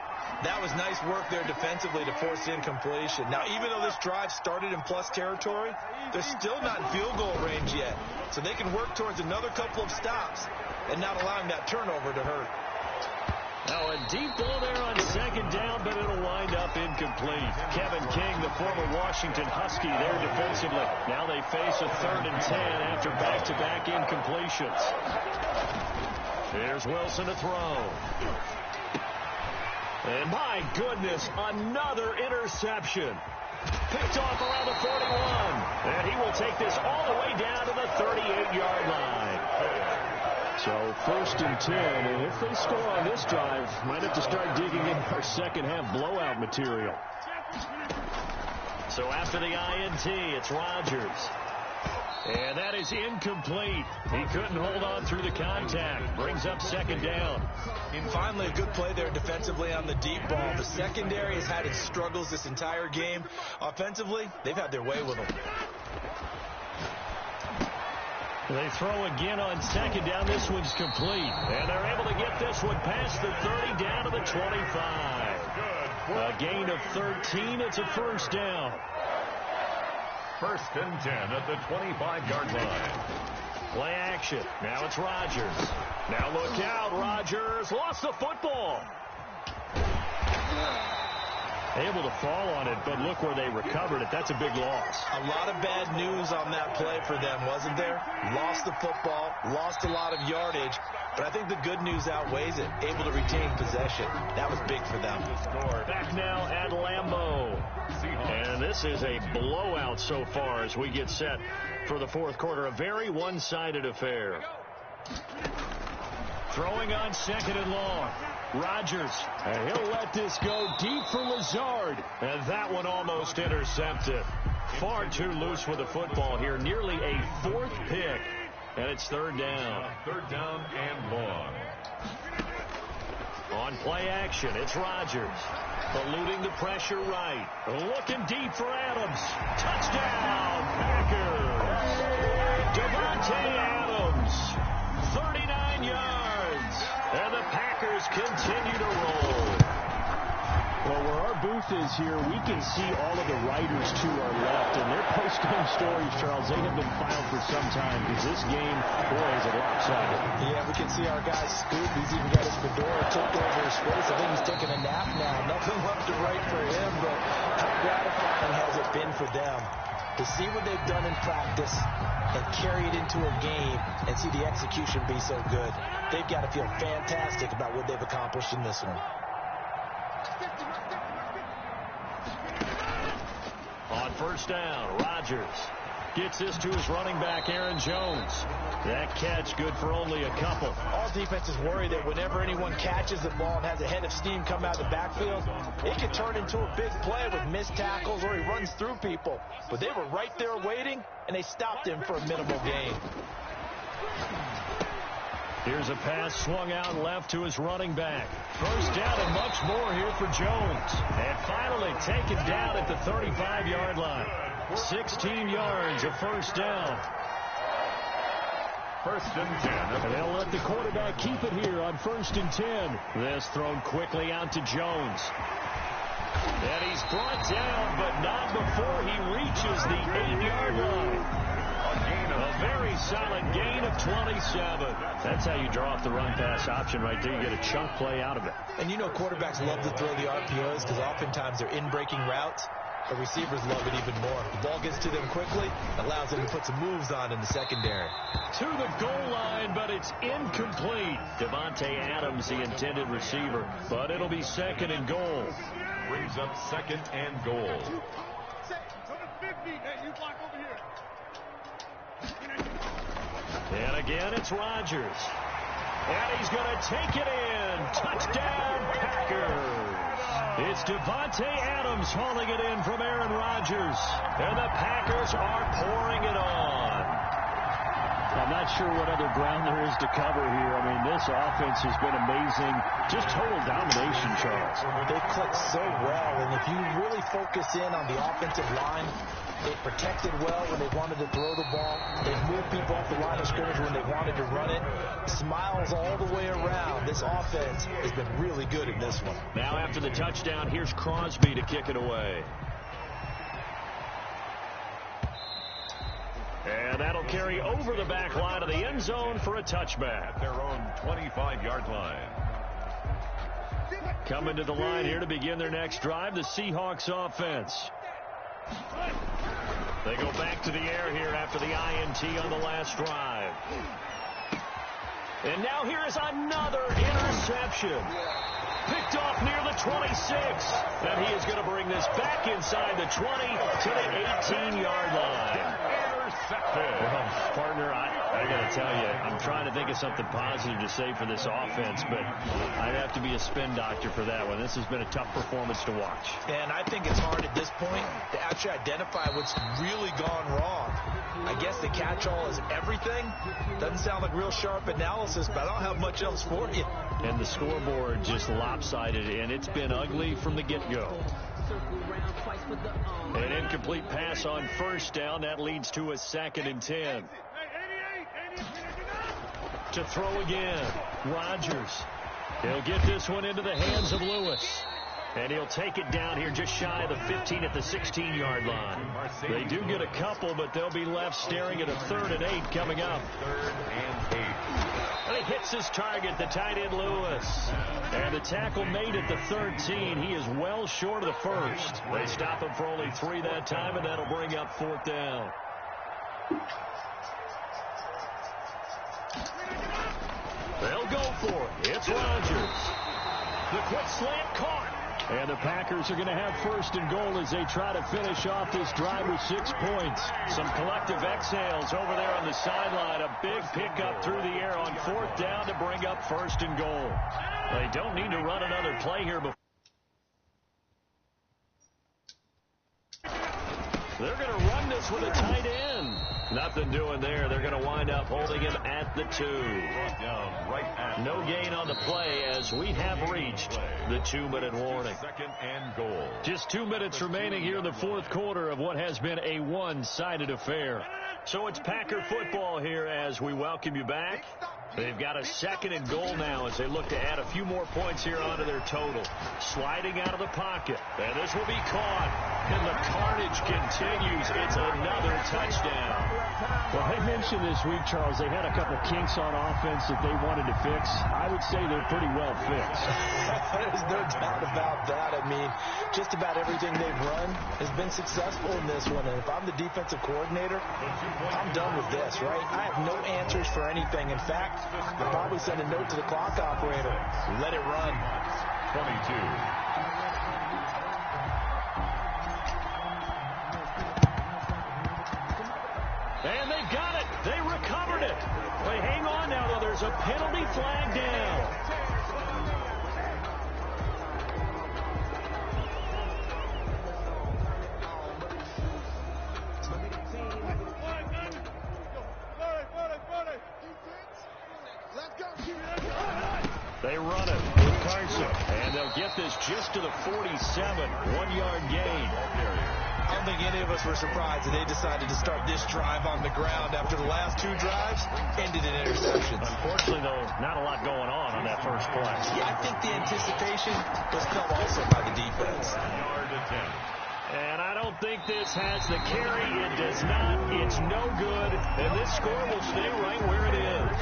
That was nice work there defensively to force incompletion. Now, even though this drive started in plus territory, they're still not in field goal range yet. So they can work towards another couple of stops and not allowing that turnover to hurt. Now a deep ball there on second down, but it'll wind up incomplete. Kevin King, the former Washington Husky, there defensively. Now they face a 3rd and 10 after back-to-back incompletions. Here's Wilson to throw. And my goodness, another interception. Picked off around the 41. And he will take this all the way down to the 38-yard line. So 1st and 10, and if they score on this drive, might have to start digging in our second half blowout material. So after the INT, it's Rodgers. And that is incomplete. He couldn't hold on through the contact. Brings up second down. And finally, a good play there defensively on the deep ball. The secondary has had its struggles this entire game. Offensively, they've had their way with them. They throw again on second down. This one's complete. And they're able to get this one past the 30 down to the 25. A gain of 13. It's a first down. 1st and 10 at the 25-yard line. Play action. Now it's Rodgers. Now look out. Rodgers lost the football. Able to fall on it, but look where they recovered it. That's a big loss. A lot of bad news on that play for them, wasn't there? Lost the football, lost a lot of yardage, but I think the good news outweighs it. Able to retain possession. That was big for them. Back now at Lambeau. And this is a blowout so far as we get set for the 4th quarter. A very one-sided affair. Throwing on 2nd and long. Rodgers, and he'll let this go deep for Lazard. And that one almost intercepted. Far too loose with the football here. Nearly a 4th pick. And it's 3rd down. 3rd down and long. On play action, it's Rodgers. Eluding the pressure right. Looking deep for Adams. Touchdown, Packers. Davante Adams. 39 yards. And the Packers continue to roll. Well, where our booth is here, we can see all of the writers to our left. And their post-game stories, Charles, they have been filed for some time because this game, boy, is it lopsided. Yeah, we can see our guy Scoop. He's even got his fedora tipped over his face. I think he's taking a nap now. Nothing left to write for him, but how gratifying has it been for them to see what they've done in practice and carry it into a game and see the execution be so good. They've got to feel fantastic about what they've accomplished in this one. On 1st down, Rodgers gets this to his running back, Aaron Jones. That catch good for only a couple. All defenses worry that whenever anyone catches the ball and has a head of steam come out of the backfield, it can turn into a big play with missed tackles or he runs through people. But they were right there waiting, and they stopped him for a minimal gain. Here's a pass swung out left to his running back. 1st down and much more here for Jones. And finally taken down at the 35-yard line. 16 yards of 1st down. 1st and 10. And they'll let the quarterback keep it here on 1st and 10. This thrown quickly out to Jones. And he's brought down, but not before he reaches the 8-yard line. A very solid gain of 27. That's how you draw off the run-pass option right there. You get a chunk play out of it. And you know quarterbacks love to throw the RPOs because oftentimes they're in-breaking routes. The receivers love it even more. The ball gets to them quickly, allows them to put some moves on in the secondary. To the goal line, but it's incomplete. Davante Adams, the intended receiver, but it'll be 2nd and goal. Brings up 2nd and goal. And again, it's Rodgers. And he's going to take it in. Touchdown, Packers. It's Davante Adams hauling it in from Aaron Rodgers. And the Packers are pouring it on. And not sure what other ground there is to cover here. I mean, this offense has been amazing. Just total domination, Charles. They click so well, and if you really focus in on the offensive line, they protected well when they wanted to throw the ball. They moved people off the line of scrimmage when they wanted to run it. Smiles all the way around. This offense has been really good in this one. Now after the touchdown, here's Crosby to kick it away. And that'll carry over the back line of the end zone for a touchback. At their own 25-yard line. Coming to the line here to begin their next drive, the Seahawks offense. They go back to the air here after the INT on the last drive. And now here is another interception. Picked off near the 26. And he is going to bring this back inside the 20 to the 18-yard line. Well, partner, I got to tell you, I'm trying to think of something positive to say for this offense, but I'd have to be a spin doctor for that one. This has been a tough performance to watch. And I think it's hard at this point to actually identify what's really gone wrong. I guess the catch-all is everything. Doesn't sound like real sharp analysis, but I don't have much else for you. And the scoreboard just lopsided, and it's been ugly from the get-go. An incomplete pass on first down. That leads to a 2nd and 10. To throw again. Rodgers. He'll get this one into the hands of Lewis. And he'll take it down here just shy of the 15 at the 16-yard line. They do get a couple, but they'll be left staring at a 3rd and 8 coming up. 3rd and 8. And he hits his target, the tight end Lewis. And the tackle made at the 13. He is well short of the first. They stop him for only 3 that time, and that'll bring up 4th down. They'll go for it. It's Rodgers. The quick slant caught. And the Packers are going to have 1st and goal as they try to finish off this drive with 6 points. Some collective exhales over there on the sideline. A big pickup through the air on 4th down to bring up 1st and goal. They don't need to run another play here before. They're going to run this with a tight end. Nothing doing there. They're going to wind up holding him at the 2. No gain on the play as we have reached the 2-minute warning. 2nd and goal. Just 2 minutes remaining here in the 4th quarter of what has been a one-sided affair. So it's Packer football here as we welcome you back. They've got a 2nd and goal now as they look to add a few more points here onto their total. Sliding out of the pocket. And this will be caught. And the carnage continues. It's another touchdown. Well, I mentioned this week, Charles, they had a couple kinks on offense that they wanted to fix. I would say they're pretty well fixed. There's no doubt about that. I mean, just about everything they've run has been successful in this one. And if I'm the defensive coordinator, I'm done with this, right? I have no answers for anything. In fact, I'll probably send a note to the clock operator. Let it run. 22. And they've got it. They recovered it. Wait, hang on now, though. There's a penalty flag down. They run it with Carson. And they'll get this just to the 47. 1-yard gain. I don't think any of us were surprised that they decided to start this drive on the ground after the last 2 drives ended in interceptions. Unfortunately, though, not a lot going on that first play. Yeah, I think the anticipation was felt also by the defense. Yard attempt. And I don't think this has the carry. It does not. It's no good. And this score will stay right where it is.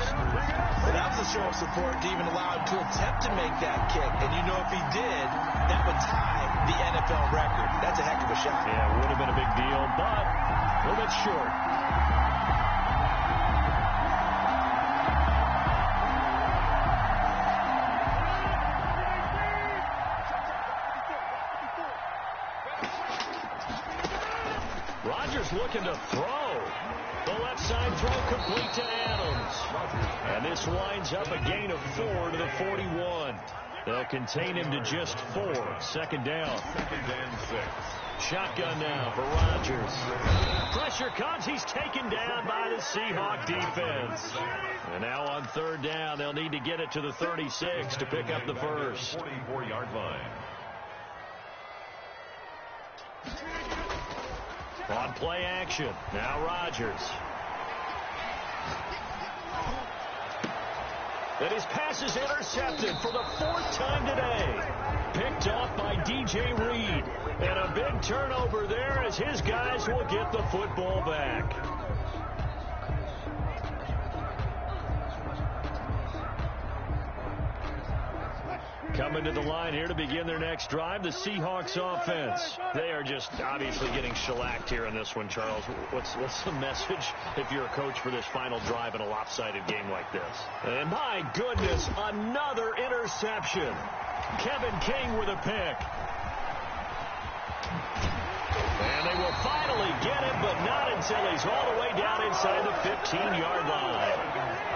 Well, that's a show of support to even allow him to attempt to make that kick. And you know if he did, that would tie the NFL record. That's a heck of a shot. Yeah, it would have been a big deal, but a little bit short. Rodgers looking to throw. The left side throw complete to Adams. And this winds up a gain of 4 to the 41. They'll contain him to just 4. 2nd down. 2nd and 6. Shotgun now for Rodgers. Pressure comes. He's taken down by the Seahawk defense. And now on third down, they'll need to get it to the 36 to pick up the first. 44-yard line. On play action. Now Rodgers. And his pass is intercepted for the fourth time today. Picked off by DJ Reed. And a big turnover there as his guys will get the football back. Coming to the line here to begin their next drive, the Seahawks offense. They are just obviously getting shellacked here in this one, Charles. What's the message if you're a coach for this final drive in a lopsided game like this? And my goodness, another interception. Kevin King with a pick. And they will finally get him, but not until he's all the way down inside the 15-yard line.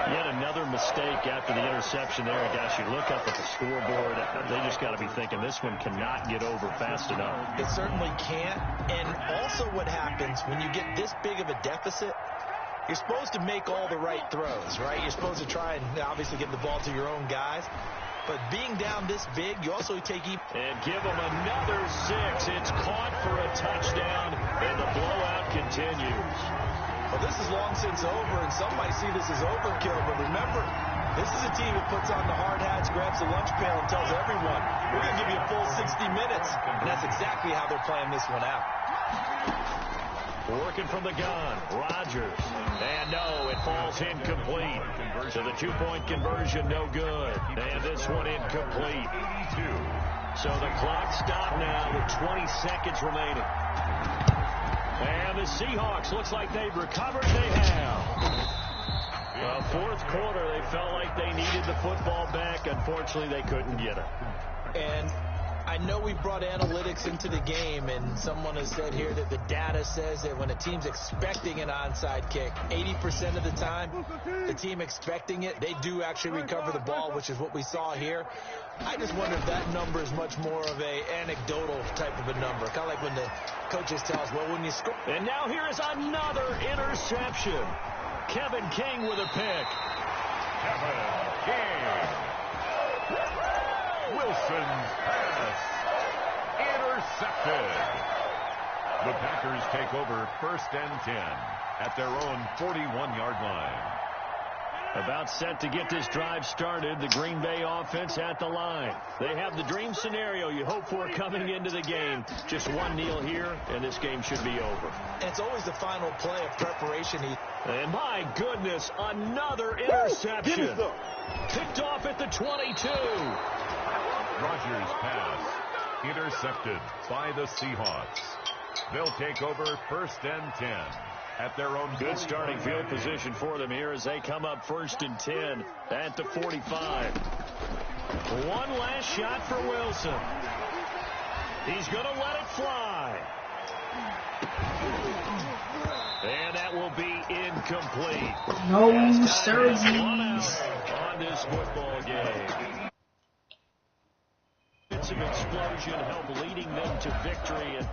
Yet another mistake after the interception there. Gosh, you look up at the scoreboard, they just got to be thinking this one cannot get over fast enough. It certainly can't. And also what happens when you get this big of a deficit, you're supposed to make all the right throws, right? You're supposed to try and obviously get the ball to your own guys. But being down this big, you also take... And give them another 6. It's caught for a touchdown, and the blowout continues. Well, this is long since over, and some might see this as overkill. But remember, this is a team that puts on the hard hats, grabs the lunch pail, and tells everyone, we're going to give you a full 60 minutes. And that's exactly how they're playing this one out. Working from the gun, Rodgers. And no, it falls incomplete. So the two-point conversion, no good. And this one incomplete. 82. So the clock stopped now with 20 seconds remaining. And the Seahawks, looks like they've recovered. They have. Fourth quarter, they felt like they needed the football back. Unfortunately, they couldn't get it. And I know we brought analytics into the game, and someone has said here that the data says that when a team's expecting an onside kick, 80% of the time, the team expecting it, they do actually recover the ball, which is what we saw here. I just wonder if that number is much more of a anecdotal type of a number, kind of like when the coaches tell us, well, when you score. And now here is another interception. Kevin King with a pick. Kevin King. Wilson's pass intercepted. The Packers take over 1st and 10 at their own 41-yard line. About set to get this drive started, the Green Bay offense at the line. They have the dream scenario you hope for coming into the game. Just one kneel here, and this game should be over. And it's always the final play of preparation. And my goodness, another interception. Picked off at the 22. Rodgers' pass intercepted by the Seahawks. They'll take over 1st and 10 at their own. Good starting field position for them here as they come up 1st and 10 at the 45. One last shot for Wilson. He's going to let it fly. And that will be incomplete. No, sir. On this football game. Defensive explosion help leading them to victory, and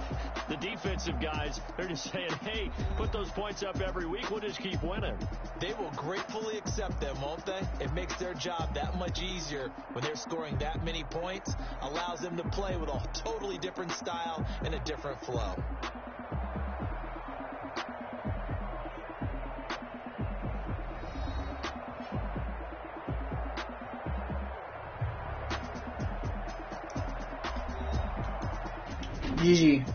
the defensive guys, they're just saying, hey, put those points up every week, we'll just keep winning. They will gratefully accept them, won't they? It makes their job that much easier when they're scoring that many points, allows them to play with a totally different style and a different flow. GG.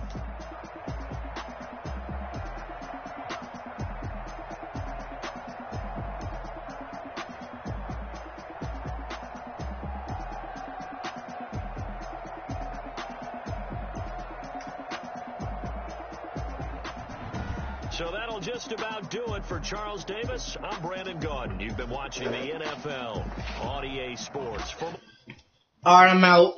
So that'll just about do it for Charles Davis. I'm Brandon Gaudin. You've been watching the NFL on EA Sports. All right, I'm out.